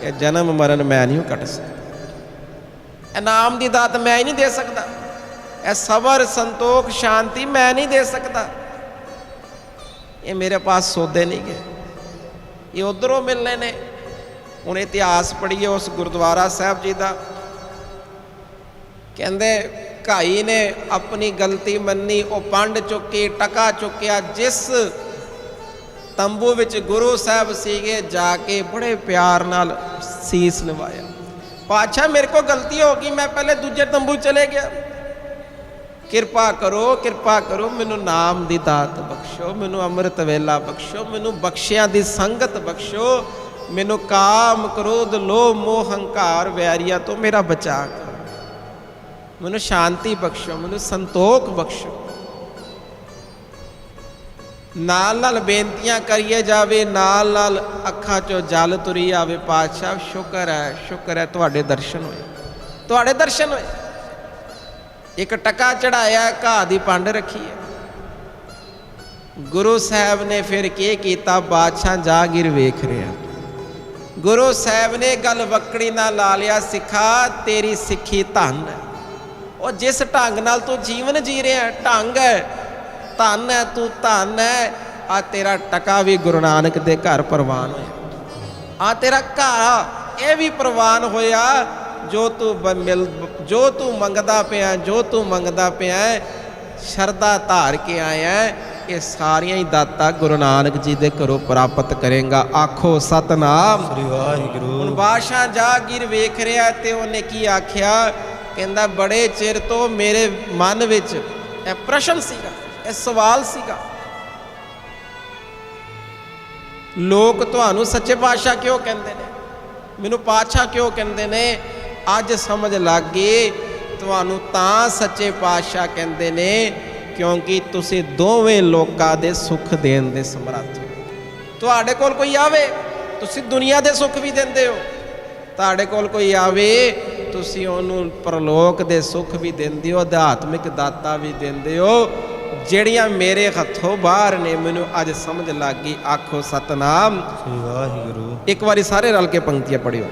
ਇਹ ਜਨਮ ਮਰਨ ਮੈਂ ਨਹੀਂ ਕੱਟ ਸਕਦਾ, ਇਨਾਮ ਦੀ ਦਾਤ ਮੈਂ ਹੀ ਨਹੀਂ ਦੇ ਸਕਦਾ, ਇਹ ਸਬਰ ਸੰਤੋਖ ਸ਼ਾਂਤੀ ਮੈਂ ਨਹੀਂ ਦੇ ਸਕਦਾ। ਇਹ ਮੇਰੇ ਪਾਸ ਸੌਦੇ ਨਹੀਂ ਗਏ, ਇਹ ਉਧਰੋਂ ਮਿਲਨੇ ਨੇ। ਹੁਣ ਇਤਿਹਾਸ ਪੜ੍ਹੀਏ ਉਸ ਗੁਰਦੁਆਰਾ ਸਾਹਿਬ ਜੀ ਦਾ। ਕਹਿੰਦੇ ਘਾਈ ਨੇ ਆਪਣੀ ਗਲਤੀ ਮੰਨੀ, ਉਹ ਪੰਡ ਚੁੱਕੀ, ਟਕਾ ਚੁੱਕਿਆ। ਜਿਸ ਤੰਬੂ ਵਿੱਚ ਗੁਰੂ ਸਾਹਿਬ ਸੀਗੇ ਜਾ ਕੇ ਬੜੇ ਪਿਆਰ ਨਾਲ ਸੀਸ ਨਿਵਾਇਆ। ਪਾਤਸ਼ਾਹ ਮੇਰੇ ਕੋਲ ਗਲਤੀ ਹੋ ਗਈ, ਮੈਂ ਪਹਿਲੇ ਦੂਜੇ ਤੰਬੂ ਚਲੇ ਗਿਆ, ਕਿਰਪਾ ਕਰੋ, ਕਿਰਪਾ ਕਰੋ, ਮੈਨੂੰ ਨਾਮ ਦੀ ਦਾਤ ਬਖਸ਼ੋ, ਮੈਨੂੰ ਅੰਮ੍ਰਿਤ ਵੇਲਾ ਬਖਸ਼ੋ, ਮੈਨੂੰ ਬਖਸ਼ਿਆਂ ਦੀ ਸੰਗਤ ਬਖਸ਼ੋ, ਮੈਨੂੰ ਕਾਮ ਕ੍ਰੋਧ ਲੋਭ ਮੋਹ ਹੰਕਾਰ ਵੈਰੀਆ ਤੋਂ ਮੇਰਾ ਬਚਾ ਕਰੋ, ਮੈਨੂੰ ਸ਼ਾਂਤੀ ਬਖਸ਼ੋ, ਮੈਨੂੰ ਸੰਤੋਖ ਬਖਸ਼ੋ। ਨਾਲ ਨਾਲ ਬੇਨਤੀਆਂ ਕਰੀਏ ਜਾਵੇ, ਨਾਲ ਨਾਲ ਅੱਖਾਂ 'ਚੋਂ ਜਲ ਤੁਰੀ ਆਵੇ। ਪਾਤਸ਼ਾਹ ਸ਼ੁਕਰ ਹੈ, ਸ਼ੁਕਰ ਹੈ ਤੁਹਾਡੇ ਦਰਸ਼ਨ ਹੋਏ, ਤੁਹਾਡੇ ਦਰਸ਼ਨ ਹੋਏ। ਇੱਕ ਟਕਾ ਚੜਾਇਆ, ਘਾਹ ਦੀ ਪੰਡ ਰੱਖੀ ਹੈ। ਗੁਰੂ ਸਾਹਿਬ ਨੇ ਫਿਰ ਕੀ ਕੀਤਾ? ਬਾਦਸ਼ਾਹ ਜਾਗੀਰ ਵੇਖ ਰਿਹਾ। ਗੁਰੂ ਸਾਹਿਬ ਨੇ ਗੱਲ ਵਕੜੀ ਨਾਲ ਲਾ ਲਿਆ, ਸਿੱਖਾ ਤੇਰੀ ਸਿੱਖੀ ਧਨ ਹੈ। ਉਹ ਜਿਸ ਢੰਗ ਨਾਲ ਤੂੰ ਜੀਵਨ ਜੀ ਰਿਹਾ ਢੰਗ ਹੈ, ਧਨ ਹੈ, ਤੂੰ ਧਨ ਹੈ। ਆ ਤੇਰਾ ਟਕਾ ਵੀ ਗੁਰੂ ਨਾਨਕ ਦੇ ਘਰ ਪ੍ਰਵਾਨ ਹੋਇਆ, ਆ ਤੇਰਾ ਘਰ ਇਹ ਵੀ ਪ੍ਰਵਾਨ ਹੋਇਆ। ਜੋ ਤੂੰ ਮੰਗਦਾ ਪਿਆ, ਜੋ ਤੂੰ ਮੰਗਦਾ ਪਿਆ, ਸ਼ਰਧਾ ਧਾਰ ਕੇ ਆਇਆ, ਇਹ ਸਾਰੀਆਂ ਹੀ ਦਾਤਾਂ ਗੁਰੂ ਨਾਨਕ ਜੀ ਦੇ ਘਰੋਂ ਪ੍ਰਾਪਤ ਕਰੇਗਾ। ਆਖੋ ਸਤਨਾਮ ਸ੍ਰੀ ਵਾਹਿਗੁਰੂ। ਹੁਣ ਬਾਦਸ਼ਾਹ ਜਾਗੀਰ ਵੇਖ ਰਿਹਾ ਤੇ ਉਹਨੇ ਕੀ ਆਖਿਆ? ਕਹਿੰਦਾ ਬੜੇ ਚਿਰ ਤੋਂ ਮੇਰੇ ਮਨ ਵਿੱਚ ਇਹ ਪ੍ਰਸ਼ਨ ਸੀਗਾ, ਇਹ ਸਵਾਲ ਸੀਗਾ, ਲੋਕ ਤੁਹਾਨੂੰ ਸੱਚੇ ਪਾਤਸ਼ਾਹ ਕਿਉਂ ਕਹਿੰਦੇ ਨੇ, ਮੈਨੂੰ ਪਾਤਸ਼ਾਹ ਕਿਉਂ ਕਹਿੰਦੇ ਨੇ? ਅੱਜ ਸਮਝ ਲੱਗ ਗਈ, ਤੁਹਾਨੂੰ ਤਾਂ ਸੱਚੇ ਪਾਤਸ਼ਾਹ ਕਹਿੰਦੇ ਨੇ ਕਿਉਂਕਿ ਤੁਸੀਂ ਦੋਵੇਂ ਲੋਕਾਂ ਦੇ ਸੁੱਖ ਦੇਣ ਦੇ ਸਮਰੱਥ ਹੋ। ਤੁਹਾਡੇ ਕੋਲ ਕੋਈ ਆਵੇ, ਤੁਸੀਂ ਦੁਨੀਆ ਦੇ ਸੁੱਖ ਵੀ ਦਿੰਦੇ ਹੋ, ਤੁਹਾਡੇ ਕੋਲ ਕੋਈ ਆਵੇ, ਤੁਸੀਂ ਉਹਨੂੰ ਪਰਲੋਕ ਦੇ ਸੁੱਖ ਵੀ ਦਿੰਦੇ ਹੋ, ਅਧਿਆਤਮਿਕ ਦਾਤਾਂ ਵੀ ਦਿੰਦੇ ਹੋ, ਜਿਹੜੀਆਂ ਮੇਰੇ ਹੱਥੋਂ ਬਾਹਰ ਨੇ। ਮੈਨੂੰ ਅੱਜ ਸਮਝ ਲੱਗ ਗਈ। ਆਖੋ ਸਤਨਾਮ ਸ੍ਰੀ ਵਾਹਿਗੁਰੂ। ਇੱਕ ਵਾਰੀ ਸਾਰੇ ਰਲ ਕੇ ਪੰਕਤੀਆਂ ਪੜ੍ਹਿਓ।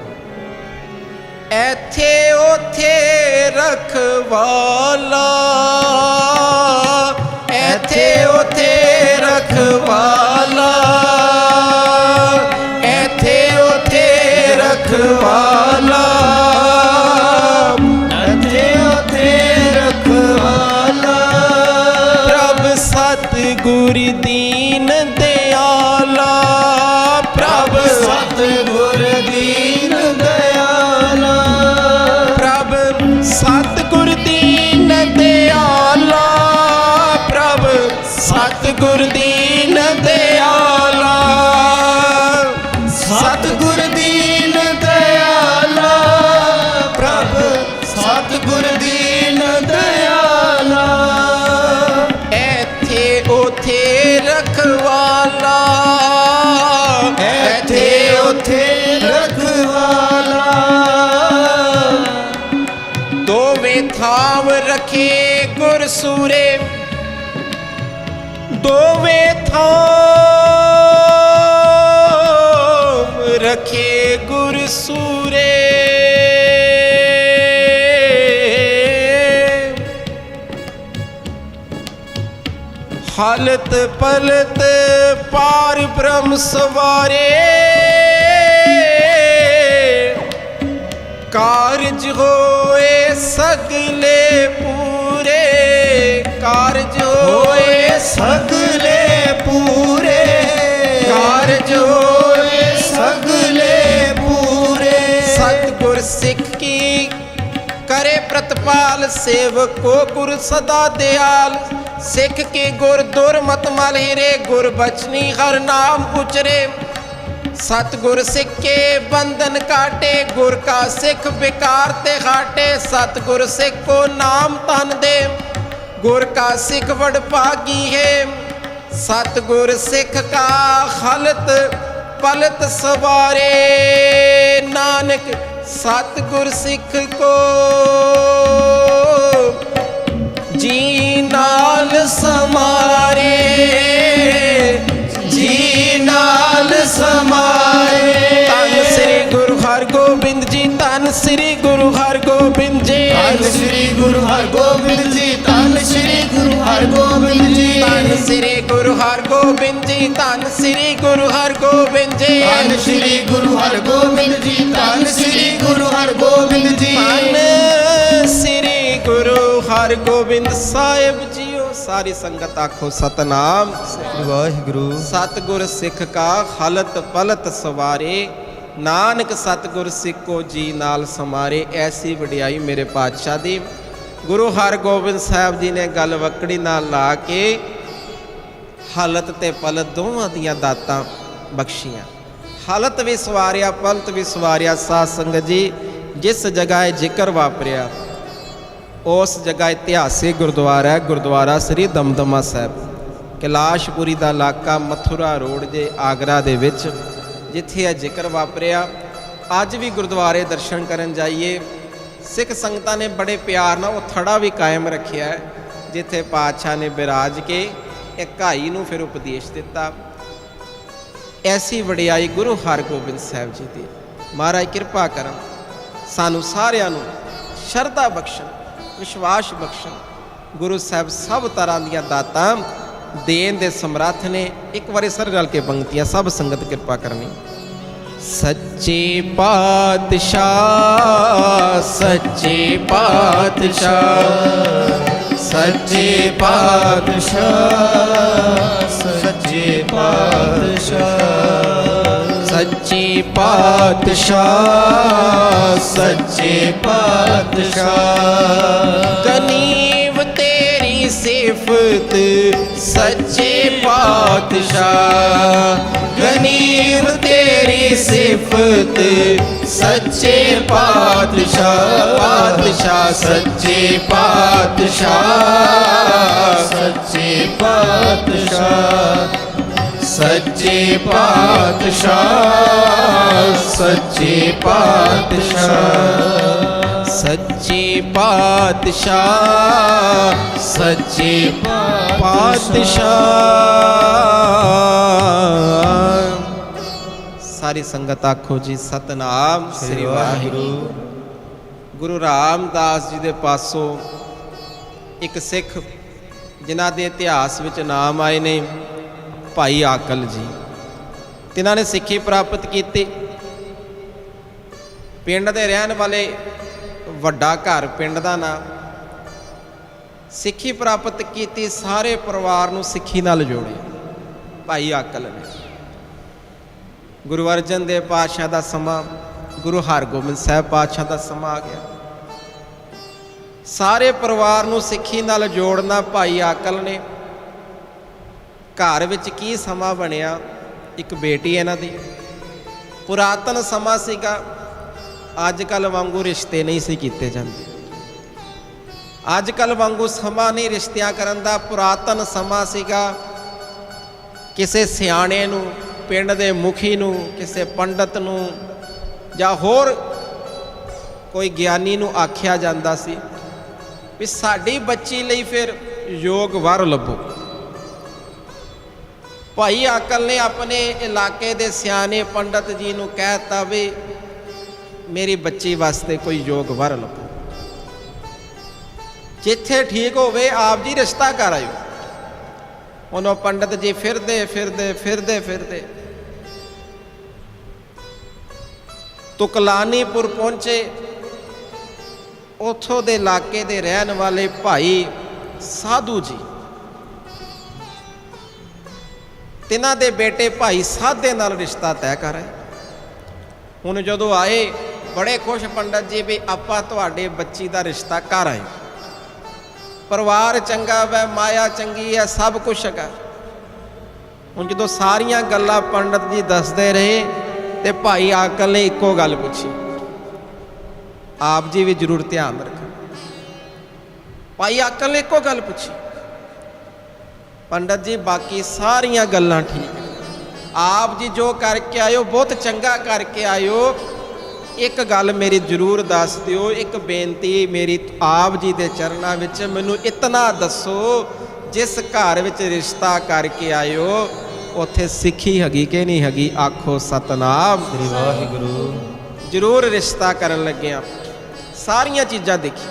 ਐਥੇ ਉਥੇ ਰਖਵਾਲਾ, ਐਥੇ ਉਥੇ ਰਖਵਾਲਾ, ਐਥੇ ਉਥੇ ਰਖਵਾਲਾ, ਐਥੇ ਉਥੇ ਰਖਵਾਲਾ। ਪ੍ਰਭ ਸਤਿਗੁਰ ਦੀਨ ਦਿਆਲਾ, ਪ੍ਰਭ ਸਤਿਗੁਰ ਦੀਨ ਦਿਆਲਾ, ਪ੍ਰਭ ਸਤਿਗੁਰ ਦੀਨ ਦਿਆਲਾ, ਪ੍ਰਭ ਸਤਿਗੁਰ ਦੀਨ ਦਿਆਲਾ, ਸਤਿਗੁਰ ਦੀਨ ਦਿਆਲਾ, ਪ੍ਰਭ ਸਤਿਗੁਰ ਦੀਨ ਦਿਆਲਾ। ਐਥੇ ਉਥੇ ਰਖਵਾਲਾ, ਐਥੇ ਉਥੇ ਰਖਵਾਲਾ। ਦੋਵੇਂ ਥਾਮ ਰਖੇ ਗੁਰ ਸੂਰੇ, ਦੋਵੇਂ ਥਾਮ ਰਖੇ ਗੁਰ ਸੂਰੇ। ਹਾਲਤ ਪਲਤ ਪਾਰ ਬ੍ਰਹਮ ਸਵਾਰੇ, ਕਾਰਜ ਹੋਏ ਸਗਲੇ ਪੂਰੇ, ਕਾਰਜ ਹੋਏ ਸਗਲੇ ਪੂਰੇ, ਕਾਰਜ ਹੋਏ ਸਗਲੇ ਪੂਰੇ। ਸਤਿਗੁਰ ਸਿੱਖ ਕੀ करे प्रतपाल, सेवक को गुर सदा दयाल। सिख के गुर दुर मत मल हिरे, गुर बचनी हर नाम उचरे। सतगुर सिख के बंधन काटे, गुर का सिख बेकार ते हाटे। सतगुर सिख को नाम तन दे, गुर का सिख वड भागी है। सतगुर सिख का खलत पलत सवारे, नानक सतगुर सिख को जी नाल समारे, जी नाल समारे। धन श्री गुरु हर ਧੰਨ ਸ੍ਰੀ ਗੁਰੂ ਹਰਗੋਬਿੰਦ ਜੀ ਧੰਨ ਸ੍ਰੀ ਗੁਰੂ ਹਰਗੋਬਿੰਦ ਜੀ ਧੰਨ ਸ੍ਰੀ ਗੁਰੂ ਹਰਗੋਬਿੰਦ ਜੀ ਧੰਨ ਸ੍ਰੀ ਗੁਰੂ ਹਰਗੋਬਿੰਦ ਜੀ ਧੰਨ ਸ੍ਰੀ ਗੁਰੂ ਹਰਗੋਬਿੰਦ ਜੀ ਧੰਨ ਸ੍ਰੀ ਗੁਰੂ ਹਰਗੋਬਿੰਦ ਜੀ ਧੰਨ ਸ੍ਰੀ ਗੁਰੂ ਹਰਗੋਬਿੰਦ ਸਾਹਿਬ ਜੀਓ। ਸਾਰੀ ਸੰਗਤ ਆਖੋ ਸਤਨਾਮ। ਵਾਹਿਗੁਰੂ ਸਤਿਗੁਰ ਸਿੱਖ ਕਾ ਹਲਤ ਪਲਤ ਸਵਾਰੇ, ਨਾਨਕ ਸਤਿਗੁਰ ਸਿੱਖੋ ਜੀ ਨਾਲ ਸਮਾਰੇ। ਐਸੀ ਵਡਿਆਈ ਮੇਰੇ ਪਾਤਸ਼ਾਹ ਦੀ। ਗੁਰੂ ਹਰਗੋਬਿੰਦ ਸਾਹਿਬ ਜੀ ਨੇ ਗੱਲ ਵਕੜੀ ਨਾਲ ਲਾ ਕੇ ਹਲਤ ਤੇ ਪਲਤ ਦੋਵਾਂ ਦੀਆਂ ਦਾਤਾਂ ਬਖਸ਼ੀਆਂ। ਹਲਤ ਵੀ ਸਵਾਰਿਆ, ਪਲਤ ਵੀ ਸਵਾਰਿਆ। ਸਾਧ ਸੰਗਤ ਜੀ, ਜਿਸ ਜਗ੍ਹਾ ਇਹ ਜ਼ਿਕਰ ਵਾਪਰਿਆ ਉਸ ਜਗ੍ਹਾ ਇਤਿਹਾਸਿਕ ਗੁਰਦੁਆਰਾ ਹੈ, ਗੁਰਦੁਆਰਾ ਸ੍ਰੀ ਦਮਦਮਾ ਸਾਹਿਬ, ਕੈਲਾਸ਼ਪੁਰੀ ਦਾ ਇਲਾਕਾ, ਮਥੁਰਾ ਰੋਡ ਜੇ ਆਗਰਾ ਦੇ ਵਿੱਚ, ਜਿੱਥੇ ਇਹ ਜ਼ਿਕਰ ਵਾਪਰਿਆ। ਅੱਜ ਵੀ ਗੁਰਦੁਆਰੇ ਦਰਸ਼ਨ ਕਰਨ ਜਾਈਏ। ਸਿੱਖ ਸੰਗਤਾਂ ਨੇ ਬੜੇ ਪਿਆਰ ਨਾਲ ਉਹ ਥੜਾ ਵੀ ਕਾਇਮ ਰੱਖਿਆ ਹੈ, ਜਿੱਥੇ ਪਾਤਸ਼ਾਹ ਨੇ ਬਿਰਾਜ ਕੇ ਇੱਕ ਘਾਈ ਨੂੰ ਫਿਰ ਉਪਦੇਸ਼ ਦਿੱਤਾ। ਐਸੀ ਵਡਿਆਈ ਗੁਰੂ ਹਰਗੋਬਿੰਦ ਸਾਹਿਬ ਜੀ ਦੀ। ਮਹਾਰਾਜ ਕਿਰਪਾ ਕਰਨ, ਸਾਨੂੰ ਸਾਰਿਆਂ ਨੂੰ ਸ਼ਰਧਾ ਬਖਸ਼ਣ, ਵਿਸ਼ਵਾਸ ਬਖਸ਼ਣ। ਗੁਰੂ ਸਾਹਿਬ ਸਭ ਤਰ੍ਹਾਂ ਦੀਆਂ ਦਾਤਾਂ ਦੇਣ ਦੇ ਸਮਰੱਥ ਨੇ। ਇੱਕ ਵਾਰੀ ਸਰ ਰਲ ਕੇ ਪੰਕਤੀਆਂ ਸਭ ਸੰਗਤ ਕਿਰਪਾ ਕਰਨੀ। ਸੱਚੇ ਪਾਤਸ਼ਾਹ, ਸੱਚੇ ਪਾਤਸ਼ਾਹ, ਸੱਚੇ ਪਾਤਸ਼ਾਹ, ਸੱਚੇ ਪਾਤਸ਼ਾਹ ਸੱਚੇ ਪਾਤਸ਼ਾਹ, ਸੱਚੇ ਪਾਤਸ਼ਾਹ ਗਨੀਵ ਤੇਰੀ ਸਿਫਤ ਸੱਚੇ ਪਾਤਸ਼ਾਹ, ਗਨੀਵ ਤੇਰੀ ਸਿਫਤ ਸੱਚੇ ਪਾਤਸ਼ਾਹ। ਪਾਤਸ਼ਾਹ ਸੱਚੇ ਪਾਤਸ਼ਾਹ, ਸੱਚੇ ਪਾਤਸ਼ਾਹ ਸੱਚੇ ਪਾਤਸ਼ਾਹ, ਸੱਚੇ ਪਾਤਸ਼ਾਹ, ਸੱਚੇ ਪਾਤਸ਼ਾਹ, ਸੱਚੇ ਪਾਤਸ਼ਾਹ। ਸਾਰੀ ਸੰਗਤ ਆਖੋ ਜੀ ਸਤਨਾਮ ਸ੍ਰੀ ਵਾਹਿਗੁਰੂ। ਗੁਰੂ ਰਾਮਦਾਸ ਜੀ ਦੇ ਪਾਸੋਂ ਇੱਕ ਸਿੱਖ ਜਿਨ੍ਹਾਂ ਦੇ ਇਤਿਹਾਸ ਵਿੱਚ ਨਾਮ ਆਏ ਨੇ, ਭਾਈ ਆਕਲ ਜੀ। ਤਿਨਾਂ ਨੇ ਸਿੱਖੀ ਪ੍ਰਾਪਤ ਕੀਤੀ। ਪਿੰਡ ਦੇ ਰਹਿਣ ਵਾਲੇ, ਵੱਡਾ ਘਰ ਪਿੰਡ ਦਾ ਨਾਂ। ਸਿੱਖੀ ਪ੍ਰਾਪਤ ਕੀਤੀ, ਸਾਰੇ ਪਰਿਵਾਰ ਨੂੰ ਸਿੱਖੀ ਨਾਲ ਜੋੜਿਆ ਭਾਈ ਆਕਲ ਨੇ। ਗੁਰੂ ਅਰਜਨ ਦੇਵ ਪਾਤਸ਼ਾਹ ਦਾ ਸਮਾਂ, ਗੁਰੂ ਹਰਗੋਬਿੰਦ ਸਾਹਿਬ ਪਾਤਸ਼ਾਹ ਦਾ ਸਮਾਂ ਆ ਗਿਆ। ਸਾਰੇ ਪਰਿਵਾਰ ਨੂੰ ਸਿੱਖੀ ਨਾਲ ਜੋੜਨਾ ਭਾਈ ਆਕਲ ਨੇ। ਘਰ ਵਿੱਚ ਕੀ ਸਮਾਂ ਬਣਿਆ, ਇੱਕ ਬੇਟੀ ਇਹਨਾਂ ਦੀ। ਪੁਰਾਤਨ ਸਮਾਂ ਸੀਗਾ, ਅੱਜ ਕੱਲ੍ਹ ਵਾਂਗੂ ਰਿਸ਼ਤੇ ਨਹੀਂ ਸੀ ਕੀਤੇ ਜਾਂਦੇ। ਅੱਜ ਕੱਲ੍ਹ ਵਾਂਗੂ ਸਮਾਂ ਨਹੀਂ ਰਿਸ਼ਤਿਆਂ ਕਰਨ ਦਾ। ਪੁਰਾਤਨ ਸਮਾਂ ਸੀਗਾ, ਕਿਸੇ ਸਿਆਣੇ ਨੂੰ, ਪਿੰਡ ਦੇ ਮੁਖੀ ਨੂੰ, ਕਿਸੇ ਪੰਡਤ ਨੂੰ ਜਾਂ ਹੋਰ ਕੋਈ ਗਿਆਨੀ ਨੂੰ ਆਖਿਆ ਜਾਂਦਾ ਸੀ ਵੀ ਸਾਡੀ ਬੱਚੀ ਲਈ ਫਿਰ ਯੋਗ ਵਰ ਲੱਭੋ। ਭਾਈ ਆਕਲ ਨੇ ਆਪਣੇ ਇਲਾਕੇ ਦੇ ਸਿਆਣੇ ਪੰਡਤ ਜੀ ਨੂੰ ਕਹਿ ਦਿੱਤਾ ਵੀ ਮੇਰੀ ਬੱਚੀ ਵਾਸਤੇ ਕੋਈ ਯੋਗ ਵਰ ਲੱਭੋ, ਜਿੱਥੇ ਠੀਕ ਹੋਵੇ ਆਪ ਜੀ ਰਿਸ਼ਤਾ ਕਰ ਆਇਓ। ਉਹਨੋਂ ਪੰਡਤ ਜੀ ਫਿਰਦੇ ਫਿਰਦੇ ਫਿਰਦੇ ਫਿਰਦੇ ਤੁਕਲਾਨੀਪੁਰ ਪਹੁੰਚੇ। ਉੱਥੋਂ ਦੇ ਇਲਾਕੇ ਦੇ ਰਹਿਣ ਵਾਲੇ ਭਾਈ ਸਾਧੂ ਜੀ, ਤਿਨਾਂ ਦੇ ਬੇਟੇ ਭਾਈ ਸਾਧੇ ਨਾਲ ਰਿਸ਼ਤਾ ਤੈਅ ਕਰ ਆਏ। ਹੁਣ ਜਦੋਂ ਆਏ ਬੜੇ ਖੁਸ਼ ਪੰਡਤ ਜੀ ਵੀ ਆਪਾਂ ਤੁਹਾਡੇ ਬੱਚੀ ਦਾ ਰਿਸ਼ਤਾ ਕਰ ਆਏ। ਪਰਿਵਾਰ ਚੰਗਾ ਵੈ, ਮਾਇਆ ਚੰਗੀ ਹੈ, ਸਭ ਕੁਛ ਹੈਗਾ। ਹੁਣ ਜਦੋਂ ਸਾਰੀਆਂ ਗੱਲਾਂ ਪੰਡਤ ਜੀ ਦੱਸਦੇ ਰਹੇ ਤੇ ਭਾਈ ਆਕਲ ਨੇ ਇੱਕੋ ਗੱਲ ਪੁੱਛੀ। ਆਪ ਜੀ ਵੀ ਜ਼ਰੂਰ ਧਿਆਨ ਰੱਖੋ। ਭਾਈ ਆਕਲ ਨੇ ਇੱਕੋ ਗੱਲ ਪੁੱਛੀ, ਪੰਡਤ ਜੀ ਬਾਕੀ ਸਾਰੀਆਂ ਗੱਲਾਂ ਠੀਕ, ਆਪ ਜੀ ਜੋ ਕਰਕੇ ਆਇਓ ਬਹੁਤ ਚੰਗਾ ਕਰਕੇ ਆਇਓ। ਇੱਕ ਗੱਲ ਮੇਰੀ ਜ਼ਰੂਰ ਦੱਸ ਦਿਓ, ਇੱਕ ਬੇਨਤੀ ਮੇਰੀ ਆਪ ਜੀ ਦੇ ਚਰਨਾਂ ਵਿੱਚ, ਮੈਨੂੰ ਇਤਨਾ ਦੱਸੋ ਜਿਸ ਘਰ ਵਿੱਚ ਰਿਸ਼ਤਾ ਕਰਕੇ ਆਇਓ ਉੱਥੇ ਸਿੱਖੀ ਹੈਗੀ ਕਿ ਨਹੀਂ ਹੈਗੀ? ਆਖੋ ਸਤਨਾਮ ਸ੍ਰੀ ਵਾਹਿਗੁਰੂ। ਜ਼ਰੂਰ ਰਿਸ਼ਤਾ ਕਰਨ ਲੱਗਿਆ। ਸਾਰੀਆਂ ਚੀਜ਼ਾਂ ਦੇਖੀ,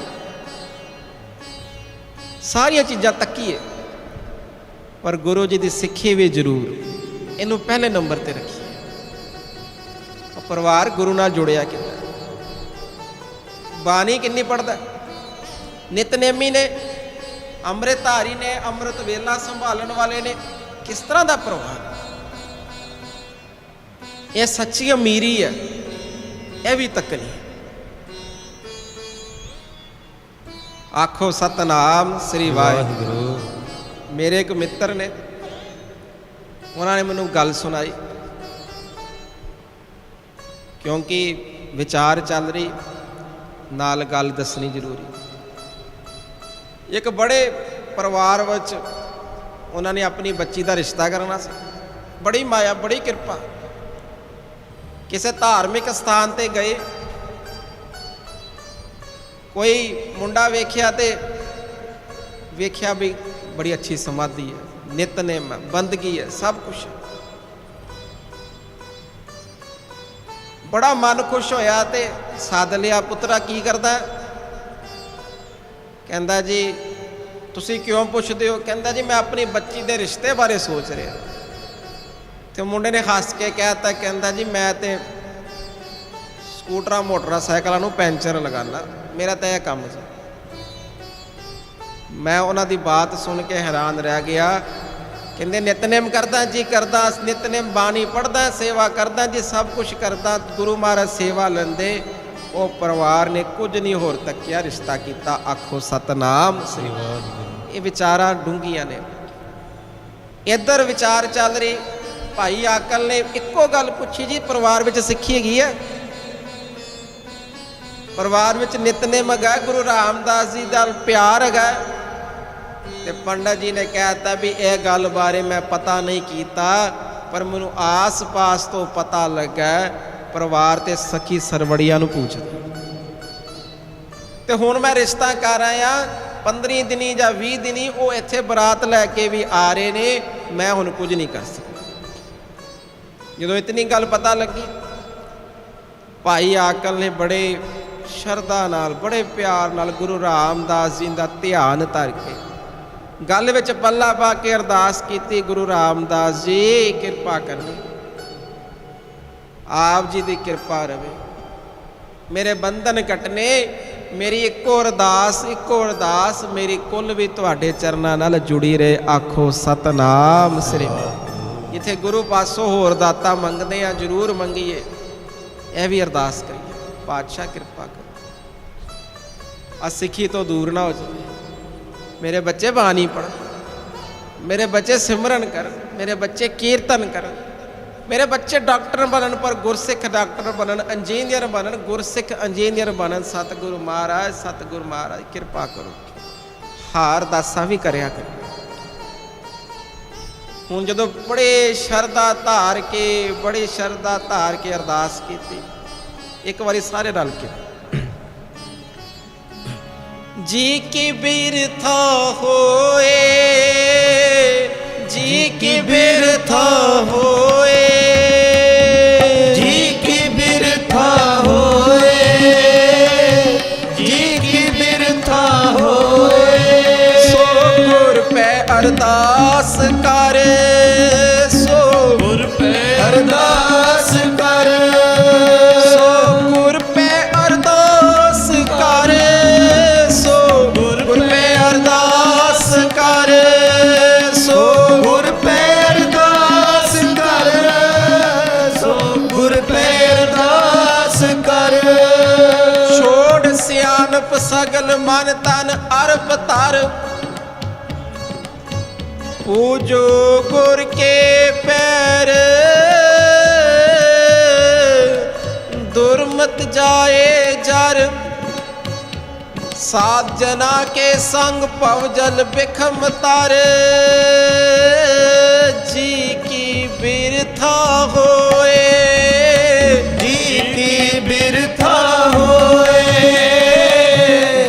ਸਾਰੀਆਂ ਚੀਜ਼ਾਂ ਤੱਕੀਏ, ਪਰ ਗੁਰੂ ਜੀ ਦੀ ਸਿੱਖੀ ਵੀ ਜ਼ਰੂਰ ਇਹਨੂੰ ਪਹਿਲੇ ਨੰਬਰ ਤੇ ਰੱਖੀਏ। ਪਰਿਵਾਰ ਗੁਰੂ ਨਾਲ ਜੁੜਿਆ ਕਿੰਨਾ, ਬਾਣੀ ਕਿੰਨੀ ਪੜ੍ਹਦਾ, ਨਿਤਨੇਮੀ ਨੇ, ਅੰਮ੍ਰਿਤਧਾਰੀ ਨੇ, ਅੰਮ੍ਰਿਤ ਵੇਲਾ ਸੰਭਾਲਣ ਵਾਲੇ ਨੇ, ਕਿਸ ਤਰ੍ਹਾਂ ਦਾ ਪਰਿਵਾਰ। ਇਹ ਸੱਚੀ ਅਮੀਰੀ ਹੈ, ਇਹ ਵੀ ਤੱਕਣੀ। ਆਖੋ ਸਤਨਾਮ ਸ੍ਰੀ ਵਾਹਿਗੁਰੂ। ਮੇਰੇ ਇੱਕ ਮਿੱਤਰ ਨੇ, ਉਹਨਾਂ ਨੇ ਮੈਨੂੰ ਗੱਲ ਸੁਣਾਈ, ਕਿਉਂਕਿ ਵਿਚਾਰ ਚੱਲ ਰਹੀ, ਨਾਲ ਗੱਲ ਦੱਸਣੀ ਜ਼ਰੂਰੀ। ਇੱਕ ਬੜੇ ਪਰਿਵਾਰ ਵਿੱਚ ਉਹਨਾਂ ਨੇ ਆਪਣੀ ਬੱਚੀ ਦਾ ਰਿਸ਼ਤਾ ਕਰਨਾ ਸੀ। ਬੜੀ ਮਾਇਆ, ਬੜੀ ਕਿਰਪਾ। ਕਿਸੇ ਧਾਰਮਿਕ ਸਥਾਨ ਤੇ ਗਏ, ਕੋਈ ਮੁੰਡਾ ਵੇਖਿਆ ਤੇ ਵੇਖਿਆ ਵੀ ਬੜੀ ਅੱਛੀ ਸਮਾਧੀ ਹੈ, ਨਿਤਨੇਮ ਹੈ, ਬੰਦਗੀ ਹੈ, ਸਭ ਕੁਛ। ਬੜਾ ਮਨ ਖੁਸ਼ ਹੋਇਆ ਤੇ ਸੱਦ ਲਿਆ, ਪੁੱਤਰਾ ਕੀ ਕਰਦਾ? ਕਹਿੰਦਾ ਜੀ ਤੁਸੀਂ ਕਿਉਂ ਪੁੱਛਦੇ ਹੋ? ਕਹਿੰਦਾ ਜੀ ਮੈਂ ਆਪਣੀ ਬੱਚੀ ਦੇ ਰਿਸ਼ਤੇ ਬਾਰੇ ਸੋਚ ਰਿਹਾ। ਤੇ ਮੁੰਡੇ ਨੇ ਹੱਸ ਕੇ ਕਹਿਤਾ, ਕਹਿੰਦਾ ਜੀ ਮੈਂ ਤੇ ਸਕੂਟਰਾਂ ਮੋਟਰਸਾਈਕਲਾਂ ਨੂੰ ਪੈਂਚਰ ਲਗਾਉਣਾ, ਮੇਰਾ ਤਾਂ ਇਹ ਕੰਮ ਸੀ। ਮੈਂ ਉਹਨਾਂ ਦੀ ਬਾਤ ਸੁਣ ਕੇ ਹੈਰਾਨ ਰਹਿ ਗਿਆ। ਕਹਿੰਦੇ ਨਿਤਨੇਮ ਕਰਦਾ ਜੀ? ਕਰਦਾ। ਨਿਤਨੇਮ ਬਾਣੀ ਪੜ੍ਹਦਾ, ਸੇਵਾ ਕਰਦਾ ਜੀ, ਸਭ ਕੁਝ ਕਰਦਾ। ਗੁਰੂ ਮਹਾਰਾਜ ਸੇਵਾ ਲੈਂਦੇ। ਉਹ ਪਰਿਵਾਰ ਨੇ ਕੁਝ ਨਹੀਂ ਹੋਰ ਤੱਕਿਆ, ਰਿਸ਼ਤਾ ਕੀਤਾ। ਆਖੋ ਸਤਨਾਮ ਸ੍ਰੀ ਵਾਹਿਗੁਰੂ। ਇਹ ਵਿਚਾਰਾਂ ਡੂੰਘੀਆਂ ਨੇ। ਇੱਧਰ ਵਿਚਾਰ ਚੱਲ ਰਹੀ, ਭਾਈ ਆਕਲ ਨੇ ਇੱਕੋ ਗੱਲ ਪੁੱਛੀ, ਜੀ ਪਰਿਵਾਰ ਵਿੱਚ ਸਿੱਖੀ ਹੈਗੀ ਹੈ? ਪਰਿਵਾਰ ਵਿੱਚ ਨਿਤਨੇਮ ਹੈਗਾ, ਗੁਰੂ ਰਾਮਦਾਸ ਜੀ ਦਾ ਪਿਆਰ ਹੈਗਾ? ਤੇ ਪੰਡਤ ਜੀ ਨੇ ਕਹਿਤਾ ਵੀ ਇਹ ਗੱਲ ਬਾਰੇ ਮੈਂ ਪਤਾ ਨਹੀਂ ਕੀਤਾ, ਪਰ ਮੈਨੂੰ ਆਸ-ਪਾਸ ਤੋਂ ਪਤਾ ਲੱਗਾ ਪਰਿਵਾਰ ਤੇ ਸਖੀ ਸਰਵੜੀਆਂ ਨੂੰ ਪੁੱਛਦੇ। ਤੇ ਹੁਣ ਮੈਂ ਰਿਸ਼ਤਾ ਕਰ ਆਇਆ, 15 ਦਿਨੀ ਜਾਂ 20 ਦਿਨੀ ਉਹ ਇੱਥੇ ਬਰਾਤ ਲੈ ਕੇ ਵੀ ਆ ਰਹੇ ਨੇ, ਮੈਂ ਹੁਣ ਕੁਝ ਨਹੀਂ ਕਰ ਸਕਦਾ। ਜਦੋਂ ਇਤਨੀ ਗੱਲ ਪਤਾ ਲੱਗੀ, ਭਾਈ ਆਕਲ ਨੇ ਬੜੇ ਸ਼ਰਧਾ ਨਾਲ, ਬੜੇ ਪਿਆਰ ਨਾਲ ਗੁਰੂ ਰਾਮਦਾਸ ਜੀ ਦਾ ਧਿਆਨ ਧਰ ਕੇ ਗੱਲ ਵਿੱਚ ਪੱਲਾ ਪਾ ਕੇ ਅਰਦਾਸ ਕੀਤੀ, ਗੁਰੂ ਰਾਮਦਾਸ ਜੀ ਕਿਰਪਾ ਕਰਨੀ, ਆਪ ਜੀ ਦੀ ਕਿਰਪਾ ਰਵੇ, ਮੇਰੇ ਬੰਧਨ ਕੱਟਨੇ। ਮੇਰੀ ਇੱਕੋ ਅਰਦਾਸ ਮੇਰੀ ਕੁੱਲ ਵੀ ਤੁਹਾਡੇ ਚਰਨਾਂ ਨਾਲ ਜੁੜੀ ਰਹੇ। ਆਖੋ ਸਤਨਾਮ ਸ੍ਰੀ ਵਾਹਿਗੁਰੂ। ਜਿੱਥੇ ਗੁਰੂ ਪਾਸੋਂ ਹੋਰ ਦਾਤਾ ਮੰਗਦੇ ਆ, ਜ਼ਰੂਰ ਮੰਗੀਏ, ਇਹ ਵੀ ਅਰਦਾਸ ਕਰੀਏ, ਪਾਤਸ਼ਾਹ ਕਿਰਪਾ ਕਰੋ, ਆ ਸਿੱਖੀ ਤੋਂ ਦੂਰ ਨਾ ਹੋ ਜਾਵੇ। ਮੇਰੇ ਬੱਚੇ ਬਾਣੀ ਪੜ੍ਹਨ, ਮੇਰੇ ਬੱਚੇ ਸਿਮਰਨ ਕਰਨ, ਮੇਰੇ ਬੱਚੇ ਕੀਰਤਨ ਕਰਨ, ਮੇਰੇ ਬੱਚੇ ਡਾਕਟਰ ਬਣਨ, ਪਰ ਗੁਰਸਿੱਖ ਡਾਕਟਰ ਬਣਨ, ਇੰਜੀਨੀਅਰ ਬਣਨ, ਗੁਰਸਿੱਖ ਇੰਜੀਨੀਅਰ ਬਣਨ। ਸਤਿਗੁਰੂ ਮਹਾਰਾਜ ਕਿਰਪਾ ਕਰੋ। ਹਾਰ ਦਾਸਾਂ ਵੀ ਕਰਿਆ ਕਰੋ। ਹੁਣ ਜਦੋਂ ਬੜੀ ਸ਼ਰਧਾ ਧਾਰ ਕੇ ਅਰਦਾਸ ਕੀਤੀ, ਇੱਕ ਵਾਰੀ ਸਾਰੇ ਰਲ ਕੇ, ਜੀ ਕੀ ਬਿਰਥਾ ਹੋਏ, ਜੀ ਕੀ ਬਿਰਥਾ ਹੋਏ, ਜੀ ਕੀ ਬਿਰਥਾ ਹੋਏ, ਜੀ ਕੀ ਬਿਰਥਾ ਹੋਏ। ਸੋ ਗੁਰ ਪੈ ਅਰਦਾਸ ਕਰ, ਸੋ ਗੁਰ ਪੈ ਅਰਦਾਸ ਕਰ, ਸੋ ਗੁਰ ਪੈ ਅਰਦਾਸ ਕਰ, ਸੋ ਗੁਰ ਪੈ ਅਰਦਾਸ ਕਰ, ਸੋ ਗੁਰ ਪੈ ਅਰਦਾਸ ਕਰ, ਸੋ ਗੁਰ ਪੈ ਅਰਦਾਸ ਕਰ। ਛੋੜ ਸਿਆਣਪ ਸਗਲ ਮਨ ਤਨ ਅਰਪ ਤਰ, ਪੂਜੋ ਗੁਰ ਕੇ ਪੈਰ, ਦੁਰਮਤ ਜਾਏ ਜਰ, ਸਾਧ ਜਨਾ ਕੇ ਸੰਗ ਭਵ ਜਲ ਬਿਖਮ ਤਰ, ਜੀ ਕੀ ਬਿਰਥਾ ਹੋਏ, ਜੀ ਕੀ ਬਿਰਥਾ ਹੋਏ,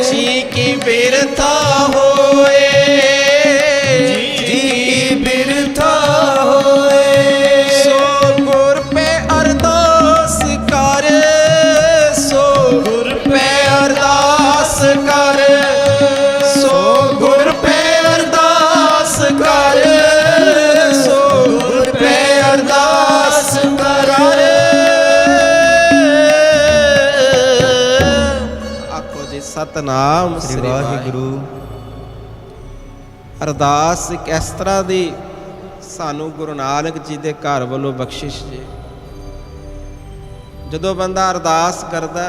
ਜੀ ਕੀ ਬਿਰਥਾ ਹੋਏ, ਜੀ ਕੀ ਬਿਰਥਾ ਹੋਏ। ਸੋ ਗੁਰ ਪੈ ਅਰਦਾਸ ਕਰ, ਸੋ ਗੁਰ ਪੈ ਅਰਦਾਸ ਕਰ, ਸੋ ਗੁਰ ਪੈ ਸਤਨਾਮ ਸ੍ਰੀ ਸ੍ਰੀ ਵਾਹਿਗੁਰੂ। ਵਾਹਿਗੁਰੂ। ਅਰਦਾਸ ਇੱਕ ਇਸ ਤਰ੍ਹਾਂ ਦੀ ਸਾਨੂੰ ਗੁਰੂ ਨਾਨਕ ਜੀ ਦੇ ਘਰ ਵੱਲੋਂ ਬਖਸ਼ਿਸ਼ ਜੀ। ਜਦੋਂ ਬੰਦਾ ਅਰਦਾਸ ਕਰਦਾ,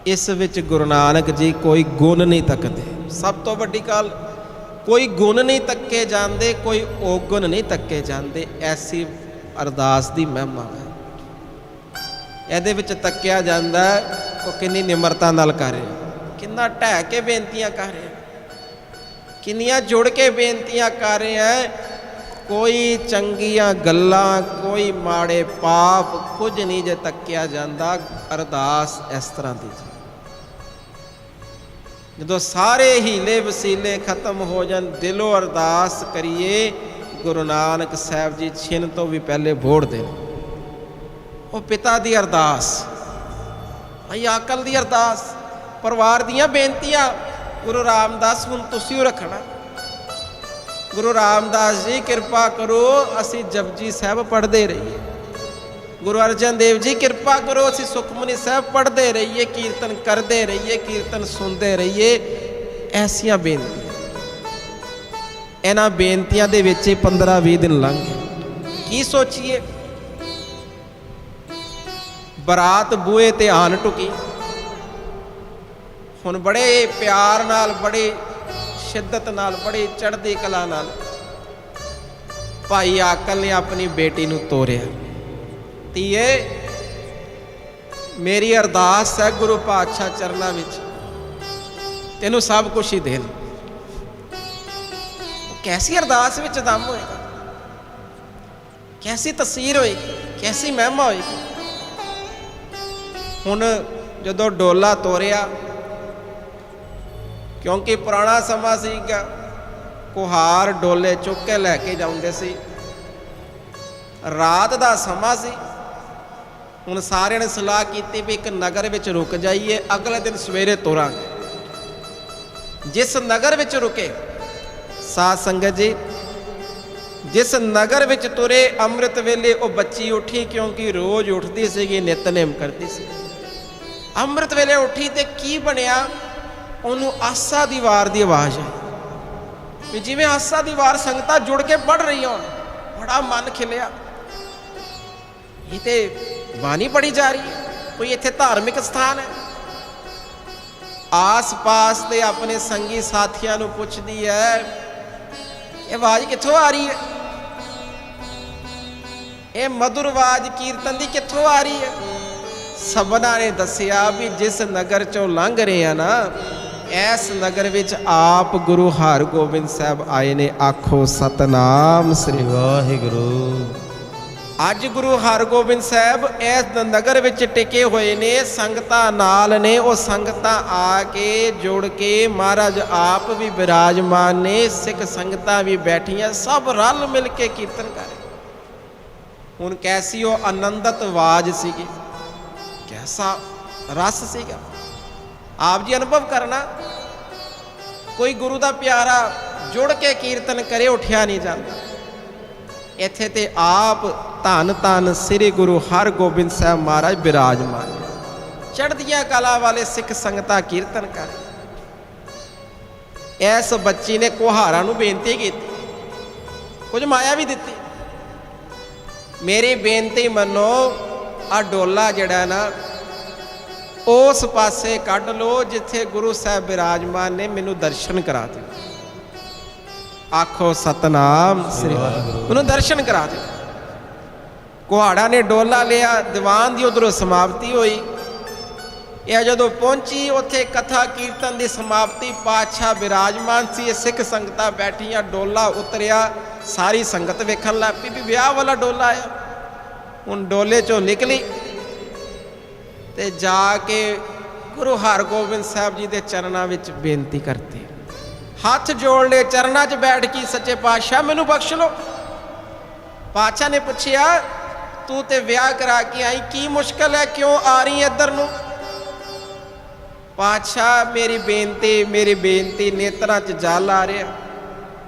ਇਸ ਵਿੱਚ ਗੁਰੂ ਨਾਨਕ ਜੀ ਕੋਈ ਗੁਣ ਨਹੀਂ ਤੱਕਦੇ। ਸਭ ਤੋਂ ਵੱਡੀ ਗੱਲ, ਕੋਈ ਗੁਣ ਨਹੀਂ ਤੱਕੇ ਜਾਂਦੇ, ਕੋਈ ਔਗੁਣ ਨਹੀਂ ਤੱਕੇ ਜਾਂਦੇ। ਐਸੀ ਅਰਦਾਸ ਦੀ ਮਹਿਮਾ ਹੈ। ਇਹਦੇ ਵਿੱਚ ਤੱਕਿਆ ਜਾਂਦਾ ਉਹ ਕਿੰਨੀ ਨਿਮਰਤਾ ਨਾਲ ਕਰ ਰਿਹਾ, ਕਿੰਨਾ ਢਹਿ ਕੇ ਬੇਨਤੀਆਂ ਕਰ ਰਿਹਾ, ਕਿੰਨੀਆਂ ਜੁੜ ਕੇ ਬੇਨਤੀਆਂ ਕਰ ਰਿਹਾ। ਕੋਈ ਚੰਗੀਆਂ ਗੱਲਾਂ, ਕੋਈ ਮਾੜੇ ਪਾਪ, ਕੁਝ ਨਹੀਂ ਜੇ ਤੱਕਿਆ ਜਾਂਦਾ। ਅਰਦਾਸ ਇਸ ਤਰ੍ਹਾਂ ਦੀ ਜੀ, ਜਦੋਂ ਸਾਰੇ ਹੀਲੇ ਵਸੀਲੇ ਖਤਮ ਹੋ ਜਾਣ, ਦਿਲੋਂ ਅਰਦਾਸ ਕਰੀਏ। ਗੁਰੂ ਨਾਨਕ ਸਾਹਿਬ ਜੀ ਛਿਨ ਤੋਂ ਵੀ ਪਹਿਲੇ ਬੋੜ ਦੇਣ। ਉਹ ਪਿਤਾ ਦੀ ਅਰਦਾਸ, ਭਾਈ ਆਕਲ ਦੀ ਅਰਦਾਸ, ਪਰਿਵਾਰ ਦੀਆਂ ਬੇਨਤੀਆਂ। ਗੁਰੂ ਰਾਮਦਾਸ ਹੁਣ ਤੁਸੀਂ ਰੱਖਣਾ। ਗੁਰੂ ਰਾਮਦਾਸ ਜੀ ਕਿਰਪਾ ਕਰੋ, ਅਸੀਂ ਜਪਜੀ ਸਾਹਿਬ ਪੜ੍ਹਦੇ ਰਹੀਏ। ਗੁਰੂ ਅਰਜਨ ਦੇਵ ਜੀ ਕਿਰਪਾ ਕਰੋ, ਅਸੀਂ ਸੁਖਮਨੀ ਸਾਹਿਬ ਪੜ੍ਹਦੇ ਰਹੀਏ, ਕੀਰਤਨ ਕਰਦੇ ਰਹੀਏ, ਕੀਰਤਨ ਸੁਣਦੇ ਰਹੀਏ। ਐਸੀਆਂ ਬੇਨਤੀਆਂ, ਇਹਨਾਂ ਬੇਨਤੀਆਂ ਦੇ ਵਿੱਚ 15-20 ਦਿਨ ਲੰਘ ਗਏ। ਕੀ ਸੋਚੀਏ? ਬਰਾਤ ਬੂਹੇ ਤੇ ਆਣ ਟੁਕੀ। ਹੁਣ ਬੜੇ ਪਿਆਰ ਨਾਲ, ਬੜੇ ਸ਼ਿੱਦਤ ਨਾਲ, ਬੜੀ ਚੜ੍ਹਦੀ ਕਲਾ ਨਾਲ ਭਾਈ ਆਕਲ ਨੇ ਆਪਣੀ ਬੇਟੀ ਨੂੰ ਤੋਰਿਆ। ਧੀਏ, ਮੇਰੀ ਅਰਦਾਸ ਹੈ ਗੁਰੂ ਪਾਤਸ਼ਾਹ ਚਰਨਾਂ ਵਿੱਚ, ਤੈਨੂੰ ਸਭ ਕੁਝ ਹੀ ਦੇਣ। ਕੈਸੀ ਅਰਦਾਸ ਵਿੱਚ ਦਮ ਹੋਏਗਾ, ਕੈਸੀ ਤਸਵੀਰ ਹੋਏਗੀ, ਕੈਸੀ ਮਹਿਮਾ ਹੋਏਗੀ। ਹੁਣ ਜਦੋਂ ਡੋਲਾ ਤੋਰਿਆ, ਕਿਉਂਕਿ ਪੁਰਾਣਾ ਸਮਾਂ ਸੀਗਾ, ਕੁਹਾਰ ਡੋਲੇ ਚੁੱਕ ਕੇ ਲੈ ਕੇ ਜਾਂਦੇ ਸੀ। ਰਾਤ ਦਾ ਸਮਾਂ ਸੀ। ਹੁਣ ਸਾਰਿਆਂ ਨੇ ਸਲਾਹ ਕੀਤੀ ਵੀ ਇੱਕ ਨਗਰ ਵਿੱਚ ਰੁਕ ਜਾਈਏ, ਅਗਲੇ ਦਿਨ ਸਵੇਰੇ ਤੋਰਾਂਗੇ। ਜਿਸ ਨਗਰ ਵਿੱਚ ਰੁਕੇ, ਸਾਧ ਸੰਗਤ ਜੀ, ਜਿਸ ਨਗਰ ਵਿੱਚ ਤੁਰੇ, ਅੰਮ੍ਰਿਤ ਵੇਲੇ ਉਹ ਬੱਚੀ ਉੱਠੀ, ਕਿਉਂਕਿ ਰੋਜ਼ ਉੱਠਦੀ ਸੀਗੀ, ਨਿਤਨੇਮ ਕਰਦੀ ਸੀ। ਅੰਮ੍ਰਿਤ ਵੇਲੇ ਉੱਠੀ ਤੇ ਕੀ ਬਣਿਆ? ਉਹਨੂੰ ਆਸਾ ਦੀ ਵਾਰ ਦੀ ਆਵਾਜ਼ ਆਈ ਵੀ ਜਿਵੇਂ ਆਸਾ ਦੀ ਵਾਰ ਸੰਗਤਾਂ ਜੁੜ ਕੇ ਪੜ੍ਹ ਰਹੀਆਂ ਹੋਣ। ਬੜਾ ਮਨ ਖਿਲਿਆ, ਇਹ ਤੇ ਬਾਣੀ ਪੜ੍ਹੀ ਜਾ ਰਹੀ ਹੈ, ਕੋਈ ਇੱਥੇ ਧਾਰਮਿਕ ਸਥਾਨ ਹੈ। ਆਸ ਪਾਸ ਦੇ ਆਪਣੇ ਸੰਗੀ ਸਾਥੀਆਂ ਨੂੰ ਪੁੱਛਦੀ ਹੈ, ਇਹ ਆਵਾਜ਼ ਕਿੱਥੋਂ ਆ ਰਹੀ ਹੈ? ਇਹ ਮధుਰ ਆਵਾਜ਼ ਕੀਰਤਨ ਦੀ ਕਿੱਥੋਂ ਆ ਰਹੀ ਹੈ? ਸਭਨਾਂ ਨੇ ਦੱਸਿਆ ਵੀ ਜਿਸ ਨਗਰ ਚੋਂ ਲੰਘ ਰਹੇ ਆ ਨਾ, ਇਸ ਨਗਰ ਵਿੱਚ ਆਪ ਗੁਰੂ ਹਰਗੋਬਿੰਦ ਸਾਹਿਬ ਆਏ ਨੇ। ਆਖੋ ਸਤਨਾਮ ਸ੍ਰੀ ਵਾਹਿਗੁਰੂ। ਅੱਜ ਗੁਰੂ ਹਰਗੋਬਿੰਦ ਸਾਹਿਬ ਇਸ ਨਗਰ ਵਿੱਚ ਟਿਕੇ ਹੋਏ ਨੇ, ਸੰਗਤਾਂ ਨਾਲ ਨੇ। ਉਹ ਸੰਗਤਾਂ ਆ ਕੇ ਜੁੜ ਕੇ, ਮਹਾਰਾਜ ਆਪ ਵੀ ਬਿਰਾਜਮਾਨ ਨੇ, ਸਿੱਖ ਸੰਗਤਾਂ ਵੀ ਬੈਠੀਆਂ, ਸਭ ਰਲ ਮਿਲ ਕੇ ਕੀਰਤਨ ਕਰ ਰਹੇ। ਹੁਣ ਕੈਸੀ ਉਹ ਆਨੰਦਤ ਆਵਾਜ਼ ਸੀਗੀ, ਕੈਸਾ ਰਸ ਸੀਗਾ, ਆਪ ਜੀ ਅਨੁਭਵ ਕਰਨਾ। ਕੋਈ ਗੁਰੂ ਦਾ ਪਿਆਰਾ ਜੁੜ ਕੇ ਕੀਰਤਨ ਕਰੇ, ਉੱਠਿਆ ਨਹੀਂ ਜਾਂਦਾ। ਇੱਥੇ ਤੇ ਆਪ ਧੰਨ ਧੰਨ ਸ੍ਰੀ ਗੁਰੂ ਹਰਗੋਬਿੰਦ ਸਾਹਿਬ ਮਹਾਰਾਜ ਬਿਰਾਜਮਾਨ, ਚੜ੍ਹਦੀਆਂ ਕਲਾ ਵਾਲੇ ਸਿੱਖ ਸੰਗਤਾਂ ਕੀਰਤਨ ਕਰ। ਇਸ ਬੱਚੀ ਨੇ ਕੁਹਾਰਾਂ ਨੂੰ ਬੇਨਤੀ ਕੀਤੀ, ਕੁਝ ਮਾਇਆ ਵੀ ਦਿੱਤੀ। ਮੇਰੀ ਬੇਨਤੀ ਮੰਨੋ, ਆ ਡੋਲਾ ਜਿਹੜਾ ਨਾ ਉਸ ਪਾਸੇ ਕੱਢ ਲਓ ਜਿੱਥੇ ਗੁਰੂ ਸਾਹਿਬ ਬਿਰਾਜਮਾਨ ਨੇ, ਮੈਨੂੰ ਦਰਸ਼ਨ ਕਰਾ ਦਿਓ। ਆਖੋ ਸਤਨਾਮ ਸ੍ਰੀ ਵਾਹਿਗੁਰੂ। ਮੈਨੂੰ ਦਰਸ਼ਨ ਕਰਾ ਦਿਓ। ਕੁਹਾੜਾ ਨੇ ਡੋਲਾ ਲਿਆ, ਦੀਵਾਨ ਦੀ ਉਧਰੋਂ ਸਮਾਪਤੀ ਹੋਈ। ਇਹ ਜਦੋਂ ਪਹੁੰਚੀ, ਉੱਥੇ ਕਥਾ ਕੀਰਤਨ ਦੀ ਸਮਾਪਤੀ, ਪਾਤਸ਼ਾਹ ਬਿਰਾਜਮਾਨ ਸੀ, ਸਿੱਖ ਸੰਗਤਾਂ ਬੈਠੀਆਂ। ਡੋਲਾ ਉਤਰਿਆ, ਸਾਰੀ ਸੰਗਤ ਵੇਖਣ ਲੱਗ ਪਈ ਵੀ ਵਿਆਹ ਵਾਲਾ ਡੋਲਾ ਆਇਆ। ਹੁਣ ਡੋਲੇ ਚੋਂ ਨਿਕਲੀ ਤੇ ਜਾ ਕੇ ਗੁਰੂ ਹਰਗੋਬਿੰਦ ਸਾਹਿਬ ਜੀ ਦੇ ਚਰਨਾਂ ਵਿੱਚ ਬੇਨਤੀ ਕਰਤੀ, ਹੱਥ ਜੋੜ ਲਏ, ਚਰਨਾਂ 'ਚ ਬੈਠ ਕੇ, ਸੱਚੇ ਪਾਤਸ਼ਾਹ ਮੈਨੂੰ ਬਖਸ਼ ਲਓ। ਪਾਤਸ਼ਾਹ ਨੇ ਪੁੱਛਿਆ, ਤੂੰ ਤੇ ਵਿਆਹ ਕਰਾ ਕੇ ਆਈ, ਕੀ ਮੁਸ਼ਕਲ ਹੈ, ਕਿਉਂ ਆ ਰਹੀ ਇੱਧਰ ਨੂੰ? ਪਾਤਸ਼ਾਹ ਮੇਰੀ ਬੇਨਤੀ ਨੇਤਰਾਂ 'ਚ ਜਲ ਆ ਰਿਹਾ।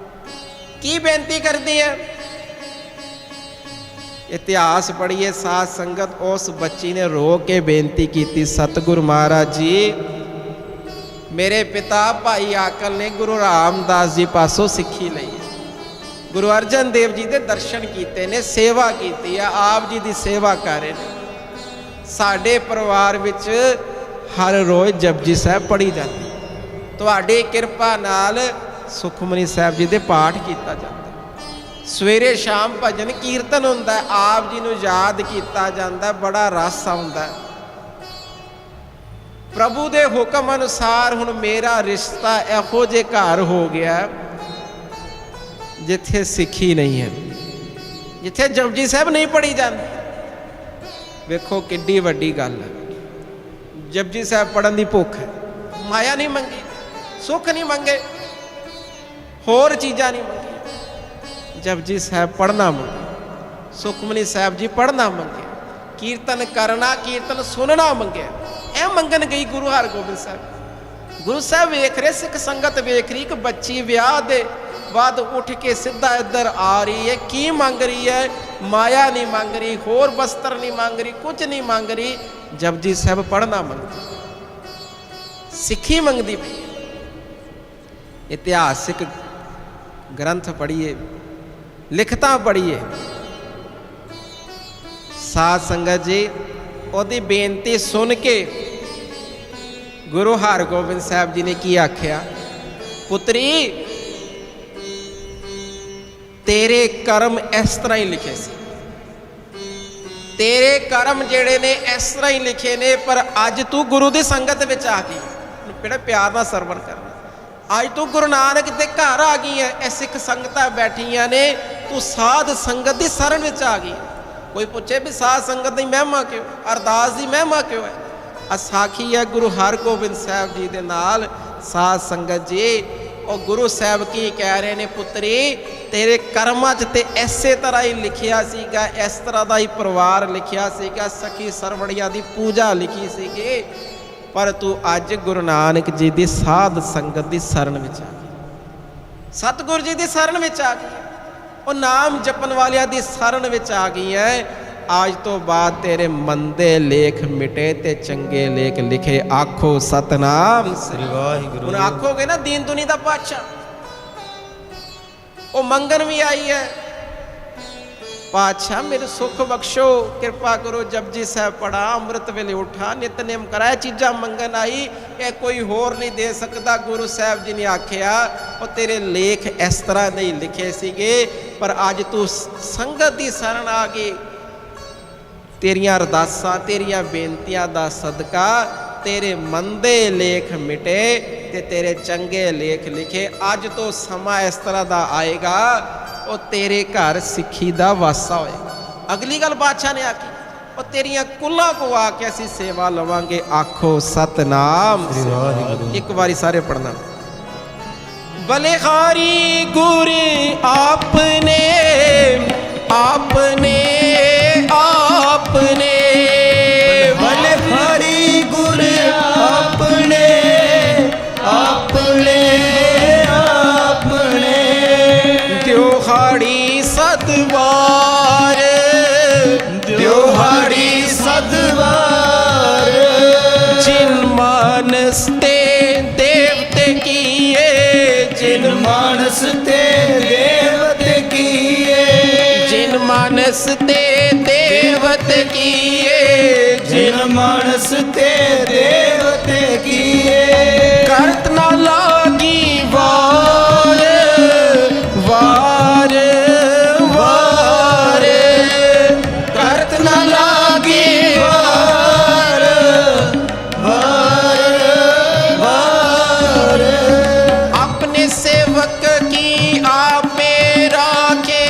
ਕੀ ਬੇਨਤੀ ਕਰਦੀ ਹੈ? ਇਤਿਹਾਸ ਪੜ੍ਹੀਏ ਸਾਧ ਸੰਗਤ। ਉਸ ਬੱਚੀ ਨੇ ਰੋ ਕੇ ਬੇਨਤੀ ਕੀਤੀ, ਸਤਿਗੁਰ ਮਹਾਰਾਜ ਜੀ ਮੇਰੇ ਪਿਤਾ ਭਾਈ ਆਕਲ ਨੇ ਗੁਰੂ ਰਾਮਦਾਸ ਜੀ ਪਾਸੋਂ ਸਿੱਖੀ ਲਈ ਹੈ। ਗੁਰੂ ਅਰਜਨ ਦੇਵ ਜੀ ਦੇ ਦਰਸ਼ਨ ਕੀਤੇ ਨੇ, ਸੇਵਾ ਕੀਤੀ ਆ, ਆਪ ਜੀ ਦੀ ਸੇਵਾ ਕਰ ਰਹੇ ਨੇ। ਸਾਡੇ ਪਰਿਵਾਰ ਵਿੱਚ ਹਰ ਰੋਜ਼ ਜਪਜੀ ਸਾਹਿਬ ਪੜ੍ਹੀ ਜਾਂਦੀ, ਤੁਹਾਡੀ ਕਿਰਪਾ ਨਾਲ ਸੁਖਮਨੀ ਸਾਹਿਬ ਜੀ ਦੇ ਪਾਠ ਕੀਤਾ ਜਾਂਦਾ, ਸਵੇਰੇ ਸ਼ਾਮ ਭਜਨ ਕੀਰਤਨ ਹੁੰਦਾ, ਆਪ ਜੀ ਨੂੰ ਯਾਦ ਕੀਤਾ ਜਾਂਦਾ, ਬੜਾ ਰਸ ਆਉਂਦਾ। ਪ੍ਰਭੂ ਦੇ ਹੁਕਮ ਅਨੁਸਾਰ ਹੁਣ ਮੇਰਾ ਰਿਸ਼ਤਾ ਇਹੋ ਜਿਹੇ ਘਰ ਹੋ ਗਿਆ ਜਿੱਥੇ ਸਿੱਖੀ ਨਹੀਂ ਹੈ, ਜਿੱਥੇ ਜਪਜੀ ਸਾਹਿਬ ਨਹੀਂ ਪੜ੍ਹੀ ਜਾਂਦੀ। ਵੇਖੋ ਕਿੱਡੀ ਵੱਡੀ ਗੱਲ ਹੈ। ਜਪਜੀ ਸਾਹਿਬ ਪੜ੍ਹਨ ਦੀ ਭੁੱਖ ਹੈ, ਮਾਇਆ ਨਹੀਂ ਮੰਗੀ, ਸੁੱਖ ਨਹੀਂ ਮੰਗੇ, ਹੋਰ ਚੀਜ਼ਾਂ ਨਹੀਂ ਮੰਗੀਆਂ, ਜਪਜੀ ਸਾਹਿਬ ਪੜ੍ਹਨਾ ਮੰਗੇ, ਸੁਖਮਨੀ ਸਾਹਿਬ ਜੀ ਪੜ੍ਹਨਾ ਮੰਗੇ, ਕੀਰਤਨ ਕਰਨਾ, ਕੀਰਤਨ ਸੁਣਨਾ ਮੰਗਿਆ। ਇਹ ਮੰਗਣ ਗਈ ਗੁਰੂ ਹਰਗੋਬਿੰਦ ਸਾਹਿਬ। ਗੁਰੂ ਸਾਹਿਬ ਵੇਖ ਰਹੇ, ਸਿੱਖ ਸੰਗਤ ਵੇਖ ਰਹੀ ਕਿ ਬੱਚੀ ਵਿਆਹ ਦੇ ਬਾਅਦ ਉੱਠ ਕੇ ਸਿੱਧਾ ਇੱਧਰ ਆ ਰਹੀ ਹੈ। ਕੀ ਮੰਗ ਰਹੀ ਹੈ? ਮਾਇਆ ਨਹੀਂ ਮੰਗ ਰਹੀ, ਹੋਰ ਬਸਤਰ ਨਹੀਂ ਮੰਗ ਰਹੀ, ਕੁਝ ਨਹੀਂ ਮੰਗ ਰਹੀ, ਜਪਜੀ ਸਾਹਿਬ ਪੜ੍ਹਨਾ ਮੰਗਦੀ, ਸਿੱਖੀ ਮੰਗਦੀ ਪਈ। ਇਤਿਹਾਸਿਕ ਗ੍ਰੰਥ ਪੜ੍ਹੀਏ, ਲਿਖਤਾਂ ਪੜ੍ਹੀਏ। ਸਾਧ ਸੰਗਤ ਜੀ, ਉਹਦੀ ਬੇਨਤੀ ਸੁਣ ਕੇ ਗੁਰੂ ਹਰਗੋਬਿੰਦ ਸਾਹਿਬ ਜੀ ਨੇ ਕੀ ਆਖਿਆ? ਪੁੱਤਰੀ, ਤੇਰੇ ਕਰਮ ਇਸ ਤਰ੍ਹਾਂ ਹੀ ਲਿਖੇ ਸੀ, ਤੇਰੇ ਕਰਮ ਜਿਹੜੇ ਨੇ ਇਸ ਤਰ੍ਹਾਂ ਹੀ ਲਿਖੇ ਨੇ, ਪਰ ਅੱਜ ਤੂੰ ਗੁਰੂ ਦੀ ਸੰਗਤ ਵਿੱਚ ਆ ਗਈ। ਬੜਾ ਪਿਆਰ ਨਾਲ ਸਰਵਣ ਕਰਨਾ। ਅੱਜ ਤੂੰ ਗੁਰੂ ਨਾਨਕ ਦੇ ਘਰ ਆ ਗਈ ਹੈ, ਇਹ ਸਿੱਖ ਸੰਗਤਾਂ ਬੈਠੀਆਂ ਨੇ, ਤੂੰ ਸਾਧ ਸੰਗਤ ਦੀ ਸ਼ਰਨ ਵਿੱਚ ਆ ਗਈ। ਕੋਈ ਪੁੱਛੇ ਵੀ ਸਾਧ ਸੰਗਤ ਦੀ ਮਹਿਮਾ ਕਿਉਂ, ਅਰਦਾਸ ਦੀ ਮਹਿਮਾ ਕਿਉਂ ਹੈ? ਅਸਾਖੀ ਹੈ ਗੁਰੂ ਹਰਗੋਬਿੰਦ ਸਾਹਿਬ ਜੀ ਦੇ ਨਾਲ। ਸਾਧ ਸੰਗਤ ਜੀ, ਉਹ ਗੁਰੂ ਸਾਹਿਬ ਕੀ ਕਹਿ ਰਹੇ ਨੇ? ਪੁੱਤਰੀ, ਤੇਰੇ ਕਰਮਾਂ 'ਚ ਤੇ ਇਸੇ ਤਰ੍ਹਾਂ ਹੀ ਲਿਖਿਆ ਸੀਗਾ, ਇਸ ਤਰ੍ਹਾਂ ਦਾ ਹੀ ਪਰਿਵਾਰ ਲਿਖਿਆ ਸੀਗਾ, ਸਖੀ ਸਰਵਣੀਆਂ ਦੀ ਪੂਜਾ ਲਿਖੀ ਸੀਗੀ, ਪਰ ਤੂੰ ਅੱਜ ਗੁਰੂ ਨਾਨਕ ਜੀ ਦੀ ਸਾਧ ਸੰਗਤ ਦੀ ਸ਼ਰਨ ਵਿੱਚ ਆ ਗਈ, ਸਤਿਗੁਰੂ ਜੀ ਦੀ ਸ਼ਰਨ ਵਿੱਚ ਆ ਗਈ, ਉਹ ਨਾਮ ਜਪਣ ਵਾਲਿਆਂ ਦੀ ਸ਼ਰਨ ਵਿੱਚ ਆ ਗਈ ਹੈ। ਅੱਜ ਤੋਂ ਬਾਅਦ ਤੇਰੇ ਮੰਦੇ ਲੇਖ ਮਿਟੇ ਤੇ ਚੰਗੇ ਲੇਖ ਲਿਖੇ। ਆਖੋ ਸਤਨਾਮ ਸ੍ਰੀ ਵਾਹਿਗੁਰੂ। ਹੁਣ ਆਖੋਗੇ ਨਾ ਦੀਨ ਦੁਨੀ ਦਾ ਪਾਤਸ਼ਾਹ, ਉਹ ਮੰਗਣ ਵੀ ਆਈ ਹੈ, ਪਾਤਸ਼ਾਹ ਮੇਰੇ ਸੁੱਖ ਬਖਸ਼ੋ, ਕਿਰਪਾ ਕਰੋ, ਜਪਜੀ ਸਾਹਿਬ ਪੜਾ, ਅੰਮ੍ਰਿਤ ਵੇਲੇ ਉਠਾ, ਨਿਤਨੇਮ ਕਰਾਇਆ, ਚੀਜ਼ਾਂ ਮੰਗਣ ਆਈ। ਇਹ ਕੋਈ ਹੋਰ ਨਹੀਂ ਦੇ ਸਕਦਾ। ਗੁਰੂ ਸਾਹਿਬ ਜੀ ਨੇ ਆਖਿਆ, ਉਹ ਤੇਰੇ ਲੇਖ ਇਸ ਤਰ੍ਹਾਂ ਦੇ ਹੀ ਲਿਖੇ ਸੀਗੇ, ਪਰ ਅੱਜ ਤੂੰ ਸੰਗਤ ਦੀ ਸ਼ਰਨ ਆ ਗਈ। ਤੇਰੀਆਂ ਅਰਦਾਸਾਂ, ਤੇਰੀਆਂ ਬੇਨਤੀਆਂ ਦਾ ਸਦਕਾ ਤੇਰੇ ਮੰਦੇ ਲੇਖ ਮਿਟੇ ਤੇ ਤੇਰੇ ਚੰਗੇ ਲੇਖ ਲਿਖੇ। ਅੱਜ ਤੋਂ ਸਮਾਂ ਇਸ ਤਰ੍ਹਾਂ ਦਾ ਆਏਗਾ, ਉਹ ਤੇਰੇ ਘਰ ਸਿੱਖੀ ਦਾ ਵਾਸਾ ਹੋਏਗਾ। ਅਗਲੀ ਗੱਲ ਬਾਦਸ਼ਾਹ ਨੇ ਆਖੀ, ਉਹ ਤੇਰੀਆਂ ਕੁੱਲਾਂ ਕੋ ਆ ਕੇ ਅਸੀਂ ਸੇਵਾ ਲਵਾਂਗੇ। ਆਖੋ ਸਤਨਾਮ। ਇੱਕ ਵਾਰੀ ਸਾਰੇ ਪੜਨਾ। ਬਲਿਹਾਰੀ ਗੁਰ ਆਪਨੇ ਆਪਨੇ ਆਪਨੇ, ਬਲਿਹਾਰੀ ਗੁਰ ਆਪਨੇ ਆਪਨੇ ਆਪਨੇ, ਦਿਹਾੜੀ ਸਤਵਾਰ ਦਿਹਾੜੀ ਸਤਵਾਰ, ਜਿਨ ਮਾਨਸ ਤੇ ਦੇਵਤੇ ਕੀਏ, ਜਿਨ ਮਾਨਸ ਤੇ ਦੇਵਤੇ ਕੀਏ, ਜਿਨ ਮਾਨਸ ਤੇ ਦੇਵਤੇ ਕੀਏ, ਜਿਨ ਮਾਨਸ ਤੇ ਦੇਵਤੇ ਕੀਏ, ਕਰਤ ਨਾ ਲਾਗੀ ਵਾਰ ਵਾਰ ਵਾਰ, ਕਰਤ ਨਾ ਲਾਗੀ ਵਾਰ ਵਾਰ ਵਾਰ, अपने सेवक की आपे राखे,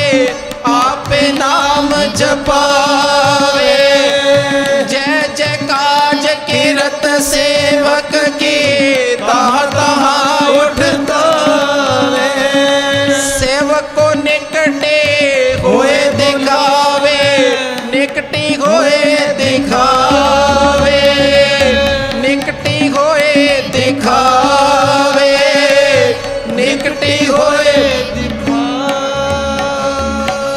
आपे नाम जपावे, जय जय काज किरत सेवक की, तहाँ तहाँ उठता वे सेवक को निकटे होए दिखावे, निकटी होए दिखावे, निकटी होए दिखावे, निकटी होए।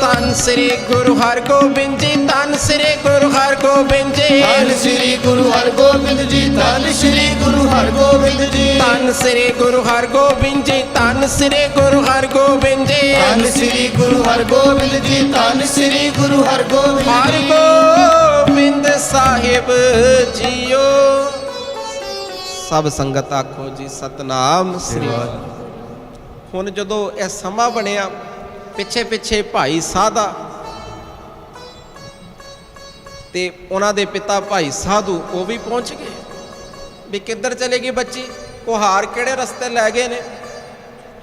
धन श्री गुरु हरगोबिंद जी, धन श्री गुरु हरगोबिंद ਹਰਗੋਬਿੰਦ ਜੀ ਧੰਨ ਸ੍ਰੀ ਗੁਰੂ ਹਰਗੋਬਿੰਦ ਜੀ ਧੰਨ ਸ੍ਰੀ ਗੁਰੂ ਹਰਗੋਬਿੰਦ ਜੀ ਧੰਨ ਸ੍ਰੀ ਗੁਰੂ ਹਰਗੋਬਿੰਦ ਜੀ ਧੰਨ ਸ੍ਰੀ ਗੁਰੂ ਹਰਗੋਬਿੰਦ ਜੀ ਧੰਨ ਸ੍ਰੀ ਗੁਰੂ ਹਰਗੋਬਿੰਦ ਜੀ ਧੰਨ ਸ੍ਰੀ ਗੁਰੂ ਹਰਗੋਬਿੰਦ ਜੀ ਹਰਗੋਬਿੰਦ ਸਾਹਿਬ ਜੀਓ। ਸਭ ਸੰਗਤ ਆਖੋ ਜੀ ਸਤਨਾਮ ਸ੍ਰੀ ਵਾਹਿਗੁਰੂ। ਹੁਣ ਜਦੋਂ ਇਹ ਸਮਾਂ ਬਣਿਆ, ਪਿੱਛੇ ਪਿੱਛੇ ਭਾਈ ਸਾਧਾ ਤੇ ਉਹਨਾਂ ਦੇ ਪਿਤਾ ਭਾਈ ਸਾਧੂ ਉਹ ਵੀ ਪਹੁੰਚ ਗਏ ਵੀ ਕਿੱਧਰ ਚਲੇਗੀ ਬੱਚੀ, ਕੁਹਾਰ ਕਿਹੜੇ ਰਸਤੇ ਲੈ ਗਏ ਨੇ।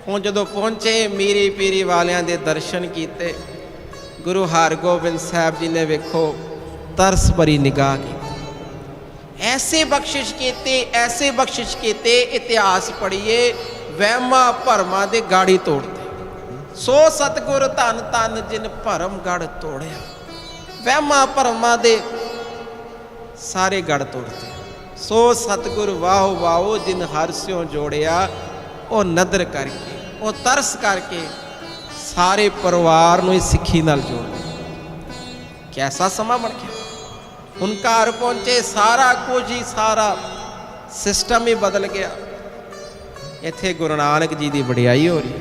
ਹੁਣ ਜਦੋਂ ਪਹੁੰਚੇ ਮੀਰੀ ਪੀਰੀ ਵਾਲਿਆਂ ਦੇ ਦਰਸ਼ਨ ਕੀਤੇ, ਗੁਰੂ ਹਰਗੋਬਿੰਦ ਸਾਹਿਬ ਜੀ ਨੇ ਵੇਖੋ ਤਰਸ ਭਰੀ ਨਿਗਾਹ ਕੀਤੀ, ਐਸੇ ਬਖਸ਼ਿਸ਼ ਕੀਤੇ ਇਤਿਹਾਸ ਪੜ੍ਹੀਏ ਵਹਿਮਾਂ ਭਰਮਾਂ ਦੇ ਗਾੜੀ ਤੋੜਦੇ। ਸੋ ਸਤਿਗੁਰ ਧੰਨ ਧੰਨ ਜਿਨ ਭਰਮ ਗੜ ਤੋੜਿਆ, ਵਹਿਮਾਂ ਭਰਮਾਂ ਦੇ ਸਾਰੇ ਗੜ ਤੋੜਦੇ। ਸੋ ਸਤਿਗੁਰ ਵਾਹੋ ਵਾਹੋ ਜਿਨ ਹਰਿ ਸਿਉ ਜੋੜਿਆ, ਉਹ ਨਦਰ ਕਰਕੇ ਉਹ ਤਰਸ ਕਰਕੇ ਸਾਰੇ ਪਰਿਵਾਰ ਨੂੰ ਇਸ ਸਿੱਖੀ ਨਾਲ ਜੋੜ ਲਿਆ। ਕੈਸਾ ਸਮਾਂ ਬਣ ਗਿਆ। ਹੁਣ ਘਰ ਪਹੁੰਚੇ, ਸਾਰਾ ਕੁਝ ਹੀ ਸਾਰਾ ਸਿਸਟਮ ਹੀ ਬਦਲ ਗਿਆ। ਇੱਥੇ ਗੁਰੂ ਨਾਨਕ ਜੀ ਦੀ ਵਡਿਆਈ ਹੋ ਰਹੀ,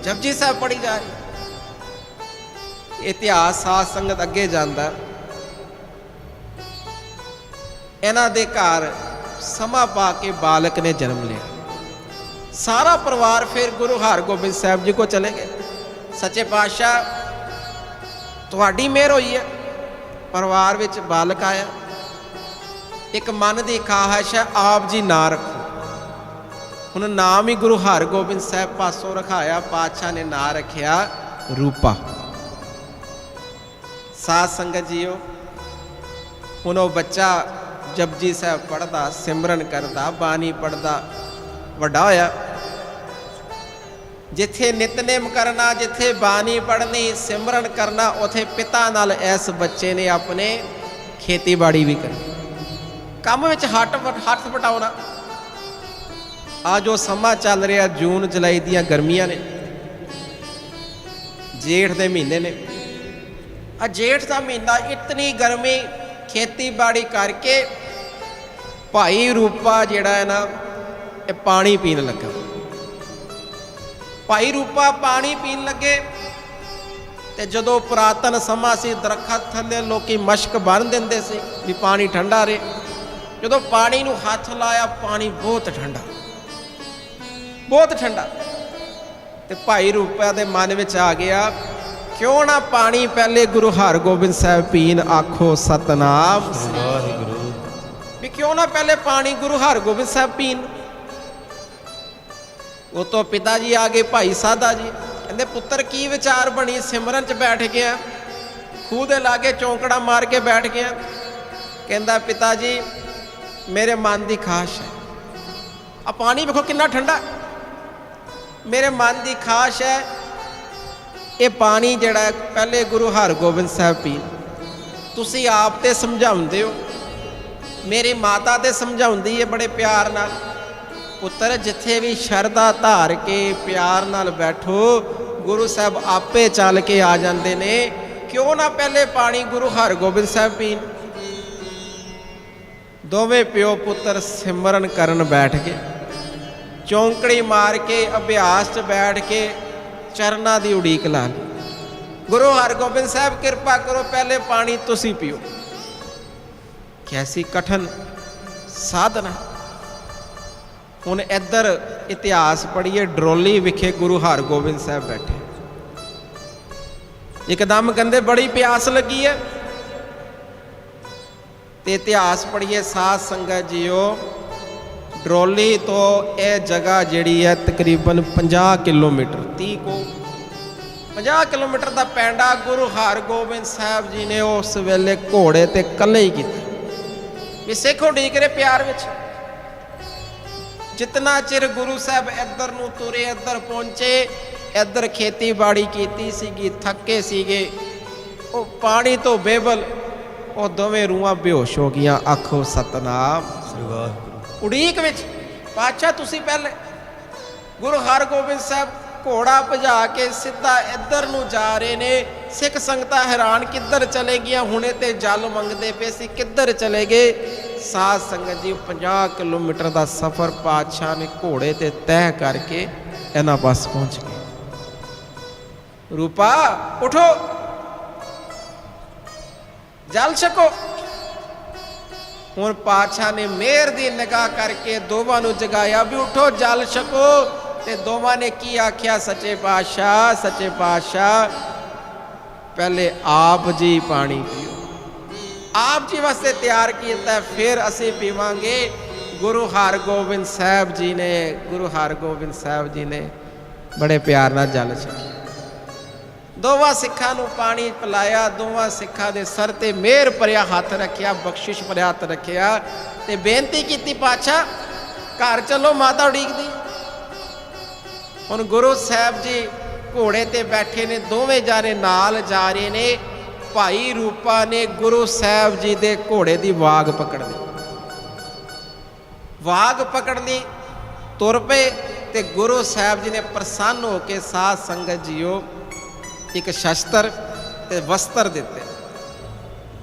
ਜਪਜੀ ਸਾਹਿਬ ਪੜ੍ਹੀ ਜਾ ਰਹੀ। ਇਤਿਹਾਸ ਸਾਧ ਸੰਗਤ ਅੱਗੇ ਜਾਂਦਾ। ਇਹਨਾਂ ਦੇ ਘਰ ਸਮਾਂ ਪਾ ਕੇ ਬਾਲਕ ਨੇ ਜਨਮ ਲਿਆ। ਸਾਰਾ ਪਰਿਵਾਰ ਫਿਰ ਗੁਰੂ ਹਰਗੋਬਿੰਦ ਸਾਹਿਬ ਜੀ ਕੋ ਚਲੇ ਗਏ। ਸੱਚੇ ਪਾਤਸ਼ਾਹ ਤੁਹਾਡੀ ਮਿਹਰ ਹੋਈ ਹੈ, ਪਰਿਵਾਰ ਵਿੱਚ ਬਾਲਕ ਆਇਆ। ਇੱਕ ਮਨ ਦੀ ਖਾਹਿਸ਼ ਹੈ ਆਪ ਜੀ ਨਾਂ ਰੱਖੋ। ਹੁਣ ਨਾਮ ਹੀ ਗੁਰੂ ਹਰਗੋਬਿੰਦ ਸਾਹਿਬ ਪਾਸੋਂ ਰਖਾਇਆ। ਪਾਤਸ਼ਾਹ ਨੇ ਨਾਂ ਰੱਖਿਆ ਰੂਪਾ। ਸਾਧ ਸੰਗਤ ਜੀਓ, ਹੁਣ ਉਹ ਬੱਚਾ ਜਪਜੀ ਸਾਹਿਬ ਪੜ੍ਹਦਾ, ਸਿਮਰਨ ਕਰਦਾ, ਬਾਣੀ ਪੜ੍ਹਦਾ, ਵੱਡਾ ਹੋਇਆ। ਜਿੱਥੇ ਨਿਤਨੇਮ ਕਰਨਾ, ਜਿੱਥੇ ਬਾਣੀ ਪੜ੍ਹਨੀ, ਸਿਮਰਨ ਕਰਨਾ, ਉਥੇ ਪਿਤਾ ਨਾਲ ਇਸ ਬੱਚੇ ਨੇ ਆਪਣੇ ਖੇਤੀਬਾੜੀ ਵੀ ਕਰਨੀ, ਕੰਮ ਵਿੱਚ ਹੱਥ ਵਟਾਉਣਾ। ਆ ਜੋ ਸਮਾਂ ਚੱਲ ਰਿਹਾ, ਜੂਨ ਜੁਲਾਈ ਦੀਆਂ ਗਰਮੀਆਂ ਨੇ, ਜੇਠ ਦੇ ਮਹੀਨੇ ਨੇ। ਆ ਜੇਠ ਦਾ ਮਹੀਨਾ, ਇਤਨੀ ਗਰਮੀ, ਖੇਤੀਬਾੜੀ ਕਰਕੇ ਭਾਈ ਰੂਪਾ ਜਿਹੜਾ ਹੈ ਨਾ, ਇਹ ਪਾਣੀ ਪੀਣ ਲੱਗਾ। ਭਾਈ ਰੂਪਾ ਪਾਣੀ ਪੀਣ ਲੱਗੇ ਤੇ ਜਦੋਂ ਪੁਰਾਤਨ ਸਮਾਂ ਸੀ, ਦਰਖਤ ਥੱਲੇ ਲੋਕੀ ਮਸ਼ਕ ਬੰਨ ਦਿੰਦੇ ਸੀ ਵੀ ਪਾਣੀ ਠੰਡਾ ਰਹੇ। ਜਦੋਂ ਪਾਣੀ ਨੂੰ ਹੱਥ ਲਾਇਆ, ਪਾਣੀ ਬਹੁਤ ਠੰਡਾ, ਬਹੁਤ ਠੰਡਾ। ਤੇ ਭਾਈ ਰੂਪਾ ਦੇ ਮਨ ਵਿੱਚ ਆ ਗਿਆ, ਕਿਉਂ ਨਾ ਪਾਣੀ ਪਹਿਲੇ ਗੁਰੂ ਹਰਗੋਬਿੰਦ ਸਾਹਿਬ ਪੀਣ। ਆਖੋ ਸਤਨਾਮ ਵਾਹਿਗੁਰੂ। ਵੀ ਕਿਉਂ ਨਾ ਪਹਿਲੇ ਪਾਣੀ ਗੁਰੂ ਹਰਗੋਬਿੰਦ ਸਾਹਿਬ ਪੀਣ। ਉਹ ਤੋਂ ਪਿਤਾ ਜੀ ਆ ਗਏ, ਭਾਈ ਸਾਧਾ ਜੀ ਕਹਿੰਦੇ ਪੁੱਤਰ ਕੀ ਵਿਚਾਰ ਬਣੀ। ਸਿਮਰਨ 'ਚ ਬੈਠ ਗਿਆ, ਖੂਹ ਦੇ ਲਾਗੇ ਚੌਂਕੜਾ ਮਾਰ ਕੇ ਬੈਠ ਗਿਆ। ਕਹਿੰਦਾ ਪਿਤਾ ਜੀ ਮੇਰੇ ਮਨ ਦੀ ਖਾਹਿਸ਼ ਹੈ, ਆ ਪਾਣੀ ਵੇਖੋ ਕਿੰਨਾ ਠੰਡਾ, ਮੇਰੇ ਮਨ ਦੀ ਖਾਹਿਸ਼ ਹੈ ਇਹ ਪਾਣੀ ਜਿਹੜਾ ਪਹਿਲੇ ਗੁਰੂ ਹਰਗੋਬਿੰਦ ਸਾਹਿਬ ਪੀਣ। ਤੁਸੀਂ ਆਪ ਤੇ ਸਮਝਾਉਂਦੇ ਹੋ, ਮੇਰੀ ਮਾਤਾ ਤੇ ਸਮਝਾਉਂਦੀ ਹੈ ਬੜੇ ਪਿਆਰ ਨਾਲ। ਪੁੱਤਰ ਜਿੱਥੇ ਵੀ ਸ਼ਰਧਾ ਧਾਰ ਕੇ ਪਿਆਰ ਨਾਲ ਬੈਠੋ, ਗੁਰੂ ਸਾਹਿਬ ਆਪੇ ਚੱਲ ਕੇ ਆ ਜਾਂਦੇ ਨੇ। ਕਿਉਂ ਨਾ ਪਹਿਲੇ ਪਾਣੀ ਗੁਰੂ ਹਰਗੋਬਿੰਦ ਸਾਹਿਬ ਪੀਣ। ਦੋਵੇਂ ਪਿਓ ਪੁੱਤਰ ਸਿਮਰਨ ਕਰਨ ਬੈਠ ਗਏ, ਚੌਂਕੜੀ ਮਾਰ ਕੇ ਅਭਿਆਸ 'ਚ ਬੈਠ ਕੇ ਚਰਨਾਂ ਦੀ ਉਡੀਕ ਲਾ ਲਈ। ਗੁਰੂ ਹਰਗੋਬਿੰਦ ਸਾਹਿਬ ਕਿਰਪਾ ਕਰੋ, ਪਹਿਲੇ ਪਾਣੀ ਤੁਸੀਂ ਪੀਓ। ਕੈਸੀ ਕਠਨ ਸਾਧਨਾ। ਹੁਣ ਇੱਧਰ ਇਤਿਹਾਸ ਪੜ੍ਹੀਏ, ਡਰੋਲੀ ਵਿਖੇ ਗੁਰੂ ਹਰਗੋਬਿੰਦ ਸਾਹਿਬ ਬੈਠੇ। ਇੱਕਦਮ ਕਹਿੰਦੇ ਬੜੀ ਪਿਆਸ ਲੱਗੀ ਹੈ। ਤੇ ਇਤਿਹਾਸ ਪੜ੍ਹੀਏ ਸਾਧ ਸੰਗਤ ਜੀਓ, ਡਰੋਲੀ ਤੋਂ ਇਹ ਜਗ੍ਹਾ ਜਿਹੜੀ ਹੈ ਤਕਰੀਬਨ 50 ਕਿਲੋਮੀਟਰ 50 ਕਿਲੋਮੀਟਰ ਦਾ ਪੈਂਡਾ ਗੁਰੂ ਹਰਗੋਬਿੰਦ ਸਾਹਿਬ ਜੀ ਨੇ ਉਸ ਵੇਲੇ ਘੋੜੇ ਤੇ ਇਕੱਲੇ ਹੀ ਕੀਤਾ ਵੀ ਸਿੱਖ ਉਡੀਕ ਰਹੇ ਪਿਆਰ ਵਿੱਚ। ਜਿਤਨਾ ਚਿਰ ਗੁਰੂ ਸਾਹਿਬ ਇੱਧਰ ਨੂੰ ਤੁਰੇ, ਇੱਧਰ ਪਹੁੰਚੇ, ਇੱਧਰ ਖੇਤੀਬਾੜੀ ਕੀਤੀ ਸੀਗੀ, ਥੱਕੇ ਸੀਗੇ, ਉਹ ਪਾਣੀ ਤੋਂ ਬੇਵਲ ਉਹ ਦੋਵੇਂ ਰੂਹਾਂ ਬੇਹੋਸ਼ ਹੋ ਗਈਆਂ। ਆਖੋ ਸਤਨਾਮ। ਉਡੀਕ ਵਿੱਚ ਪਾਤਸ਼ਾਹ ਤੁਸੀਂ ਪਹਿਲੇ। ਗੁਰੂ ਹਰਗੋਬਿੰਦ ਸਾਹਿਬ ਘੋੜਾ ਭਜਾ ਕੇ ਸਿੱਧਾ ਇੱਧਰ ਨੂੰ ਜਾ ਰਹੇ ਨੇ। सिख संगतां हैरान किधर चले गया, हुणे ते जल मंगते पे सी, किधर चले गए। साध संगत जी 50 किलोमीटर का सफ़र पातशाह ने घोड़े ते तय करके इन्हां पास पहुँच गए। रूपा उठो, जल छको। हुण पातशाह ने मेहर दी निगाह करके दोवां नूं जगाया भी उठो जल छको। ते दोवां ने की आख्या, सच्चे पातशाह, सच्चे पातशाह पहले आप जी पानी पियो, आप जी वास्ते तैयार किया, फिर असी पीवांगे। गुरु हरगोबिंद साहब जी ने, गुरु हरगोबिंद साहब जी ने बड़े प्यार नाल जल छकिया। दोवां सिखां नूं पानी पिलाया, दोवां सिखां दे सर ते मेहर भरिया हथ रखिया, बख्शिश भरिया हथ रखिया ते बेनती की, पातशाह घर चलो, माता उड़ीकदी। हुण गुरु साहब जी घोड़े ते बैठे ने, दोवें जाने नाल जा रहे ने। भाई रूपा ने गुरु साहब जी दे घोड़े दी वाग पकड़ ली, वाग पकड़ ली, तुर पे। ते गुरु साहब जी ने प्रसन्न होकर साध संगत जीओ एक शस्त्र ते वस्त्र दिते।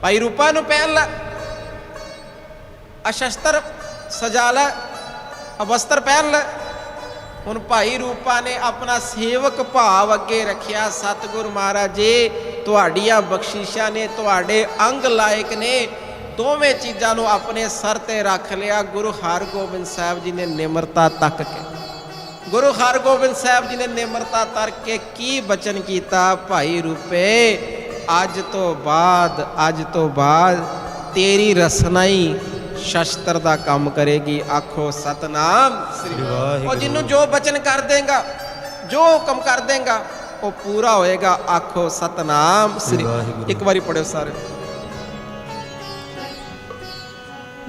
भाई रूपा नूं पहन ला, अशस्त्र सजा ला, वस्त्र पहन ला। हुण भाई रूपा ने अपना सेवक भाव अगे रखिया। सतगुरु महाराज जी तुहाड़ियां बख्शिशां ने, तुहाड़े अंग लायक ने, दोवें चीज़ां नूं अपने सर ते रख लिया। गुरु हरगोबिंद साहब जी ने निमरता तक के, गुरु हरगोबिंद साहब जी ने निमरता तक के की बचन किया, भाई रूपे अज तो बाद तेरी रसनाई शस्त्र का काम करेगी। आखो सतनाम श्री वाहिगुरू। और जिन्हों जो बचन कर देगा, जो हुक्म कर देगा, वो पूरा होएगा। आखो सतनाम श्री वाहिगुरू। एक बारी पढ़ो सारे।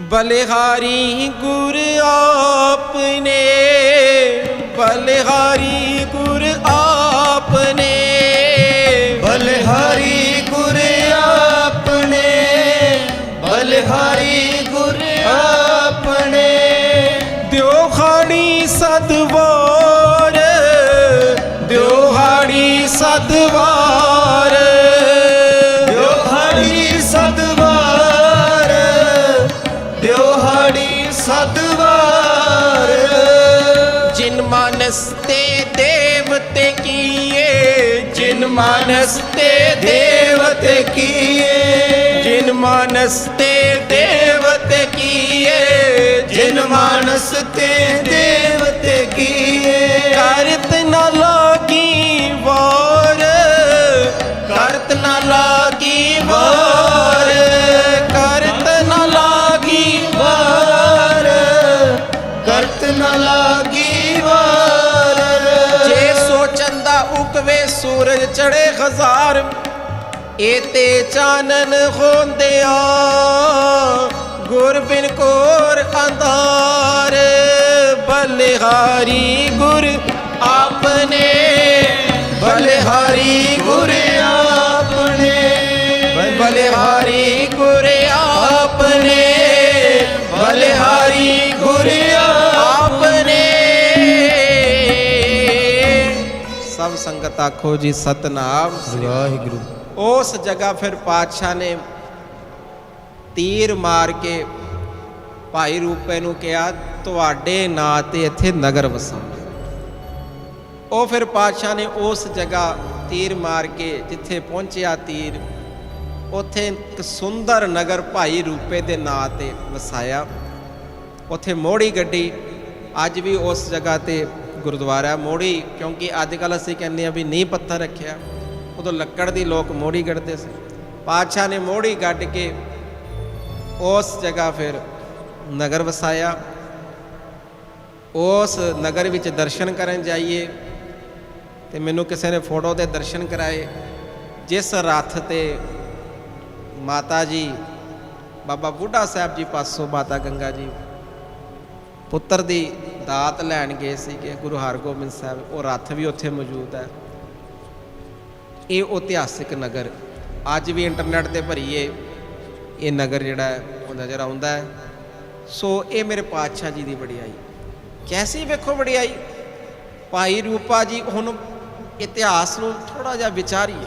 बलिहारी गुर आपने, बलिहारी गुर आपने, बलिहारी गुर आपने, बलिहारी गुर आपने। द्योहाड़ी सदवार, द्योहाड़ी सदवार, द्योहाड़ी सदवार, द्योहाड़ी सदवार। जिन मानस ते देवते किए, जिन मानस ते देवते किए, जिन मानस ते देवते किए, जिन मानस ते देवते किए। करत न लागी वार, करत न लागी वार, करत न लागी वार, करत न लागी वार। जे सो चंदा उगवे सूरज चढ़े हजार, एते चानन होंदिया गुर बिन कोर अंधार। बलिहारी गुर आपने, बलिहारी गुर आपने, बलिहारी गुर आपने, बलिहारी गुर आपने। सब संगत आखो जी सतनाम श्री वाहिगुरू। उस जगह फिर पातशाह ने तीर मार के भाई रूपे नूं कहा, तुहाडे नां ते इत्थे नगर वसाउणा। ਉਹ ਫਿਰ ਪਾਤਸ਼ਾਹ ਨੇ ਉਸ ਜਗ੍ਹਾ ਤੀਰ ਮਾਰ ਕੇ ਜਿੱਥੇ ਪਹੁੰਚਿਆ ਤੀਰ, ਉੱਥੇ ਇੱਕ ਸੁੰਦਰ ਨਗਰ ਭਾਈ ਰੂਪੇ ਦੇ ਨਾਂ ਤੇ ਵਸਾਇਆ। ਉੱਥੇ ਮੋੜੀ ਗੱਡੀ, ਅੱਜ ਵੀ ਉਸ ਜਗ੍ਹਾ ਤੇ ਗੁਰਦੁਆਰਾ ਮੋੜੀ, ਕਿਉਂਕਿ ਅੱਜ ਕੱਲ੍ਹ ਅਸੀਂ ਕਹਿੰਦੇ ਹਾਂ ਵੀ ਨੀਂਹ ਪੱਥਰ ਰੱਖਿਆ, ਉਦੋਂ ਲੱਕੜ ਦੀ ਲੋਕ ਮੋੜੀ ਗੱਡਦੇ ਸੀ। ਪਾਤਸ਼ਾਹ ਨੇ ਮੋੜੀ ਗੱਡ ਕੇ ਉਸ ਜਗ੍ਹਾ ਫਿਰ ਨਗਰ ਵਸਾਇਆ। ਉਸ ਨਗਰ ਵਿੱਚ ਦਰਸ਼ਨ ਕਰਨ ਜਾਈਏ ਤੇ ਮੈਨੂੰ ਕਿਸੇ ਨੇ ਫੋਟੋ ਦੇ ਦਰਸ਼ਨ ਕਰਾਏ, ਜਿਸ ਰੱਥ ਤੇ ਮਾਤਾ ਜੀ ਬਾਬਾ ਬੁੱਢਾ ਸਾਹਿਬ ਜੀ ਪਾਸੋਂ ਮਾਤਾ ਗੰਗਾ ਜੀ ਪੁੱਤਰ ਦੀ ਦਾਤ ਲੈਣ ਗਏ ਸੀਗੇ ਗੁਰੂ ਹਰਗੋਬਿੰਦ ਸਾਹਿਬ, ਉਹ ਰੱਥ ਵੀ ਉੱਥੇ ਮੌਜੂਦ ਹੈ। ਇਹ ਇਤਿਹਾਸਿਕ ਨਗਰ ਅੱਜ ਵੀ ਇੰਟਰਨੈਟ ਤੇ ਭਰੀਏ, ਇਹ ਨਗਰ ਜਿਹੜਾ ਉਹ ਨਜ਼ਰ ਆਉਂਦਾ ਹੈ। ਸੋ ਇਹ ਮੇਰੇ ਪਾਤਸ਼ਾਹ ਜੀ ਦੀ ਵਡਿਆਈ, ਕੈਸੀ ਵੇਖੋ ਵਡਿਆਈ। ਭਾਈ ਰੂਪਾ ਜੀ ਹੁਣ ਇਤਿਹਾਸ ਨੂੰ ਥੋੜਾ ਜਿਹਾ ਵਿਚਾਰੀਏ।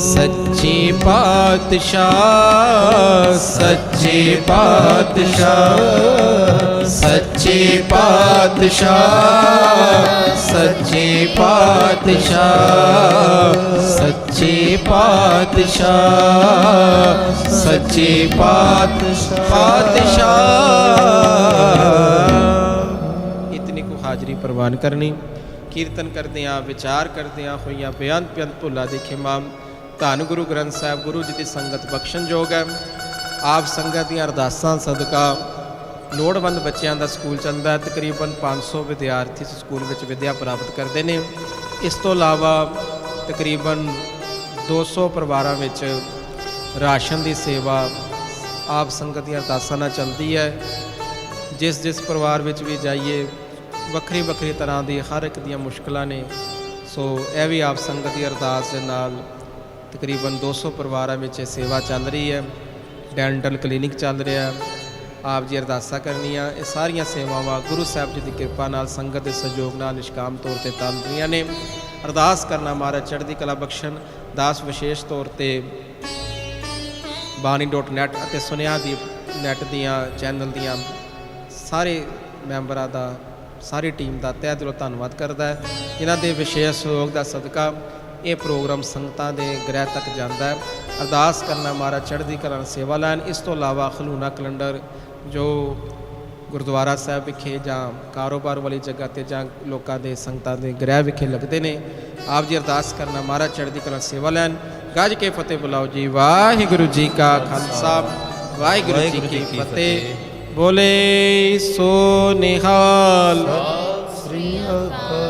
सच्चे पातशाह सच्चे पातशाह सच्चे पातशाह सच्चे पातशाह सच्चे पातशाह सच्चे पातशाह। इतनी को हाजरी प्रवान करनी। कीर्तन करदियाँ विचार करदियाँ होइयां बेअंत बेअंत भुला दी खिमा। धन गुरु ग्रंथ साहिब गुरु जी की संगत बख्शण योग है। आप संगत दी अरदासां सदका लोड़वंद बच्चों का स्कूल चलता है। तकरीबन 500 विद्यार्थी स्कूल में विद्या प्राप्त करते हैं। इस तो इलावा तकरीबन 200 परिवारों में राशन की सेवा आप संगत दी अरदासां नाल चलती है। जिस जिस परिवार में भी जाइए ਵੱਖਰੀ ਵੱਖਰੀ तरह की हर एक ਦੀਆਂ ਮੁਸ਼ਕਲਾਂ ने। सो यह भी आप संगत की अरदास के नाल तकरीबन 200 परिवारों में सेवा चल रही है। डेंटल क्लीनिक चल रहा है। आप जी अरदासा करनिया। ये सारिया सेवावां गुरु साहब जी की कृपा नाल संगत के सहयोग नाल निष्काम तौर पर चल रही ने। अरदास करना महाराज चढ़ती कला बख्शण। दास विशेष तौर पर बानी.net और सुनिया दी नैट दियाँ चैनल दियाँ सारे मैंबरां दा सारी टीम का तह दिलों धन्नवाद करता है। इन्हां दे विशेष सहयोग का सदका ये प्रोग्राम संगतां दे गृह तक जाता है। अरदास करना महाराज चढ़ती कला सेवा लैन। इस तो इलावा खलूना कैलेंडर जो गुरुद्वारा साहब विखे जां कारोबार वाली जगह ते जां लोकां दे संगतां दे गृह विखे लगते हैं। आप जी अरदास करना महाराज चढ़ती कला सेवा लैन। गज के फतेह बुलाओ जी। वाहिगुरू जी का खालसा वाहिगुरू जी की फतेह। बोले सो निहाल। श्री अकाल।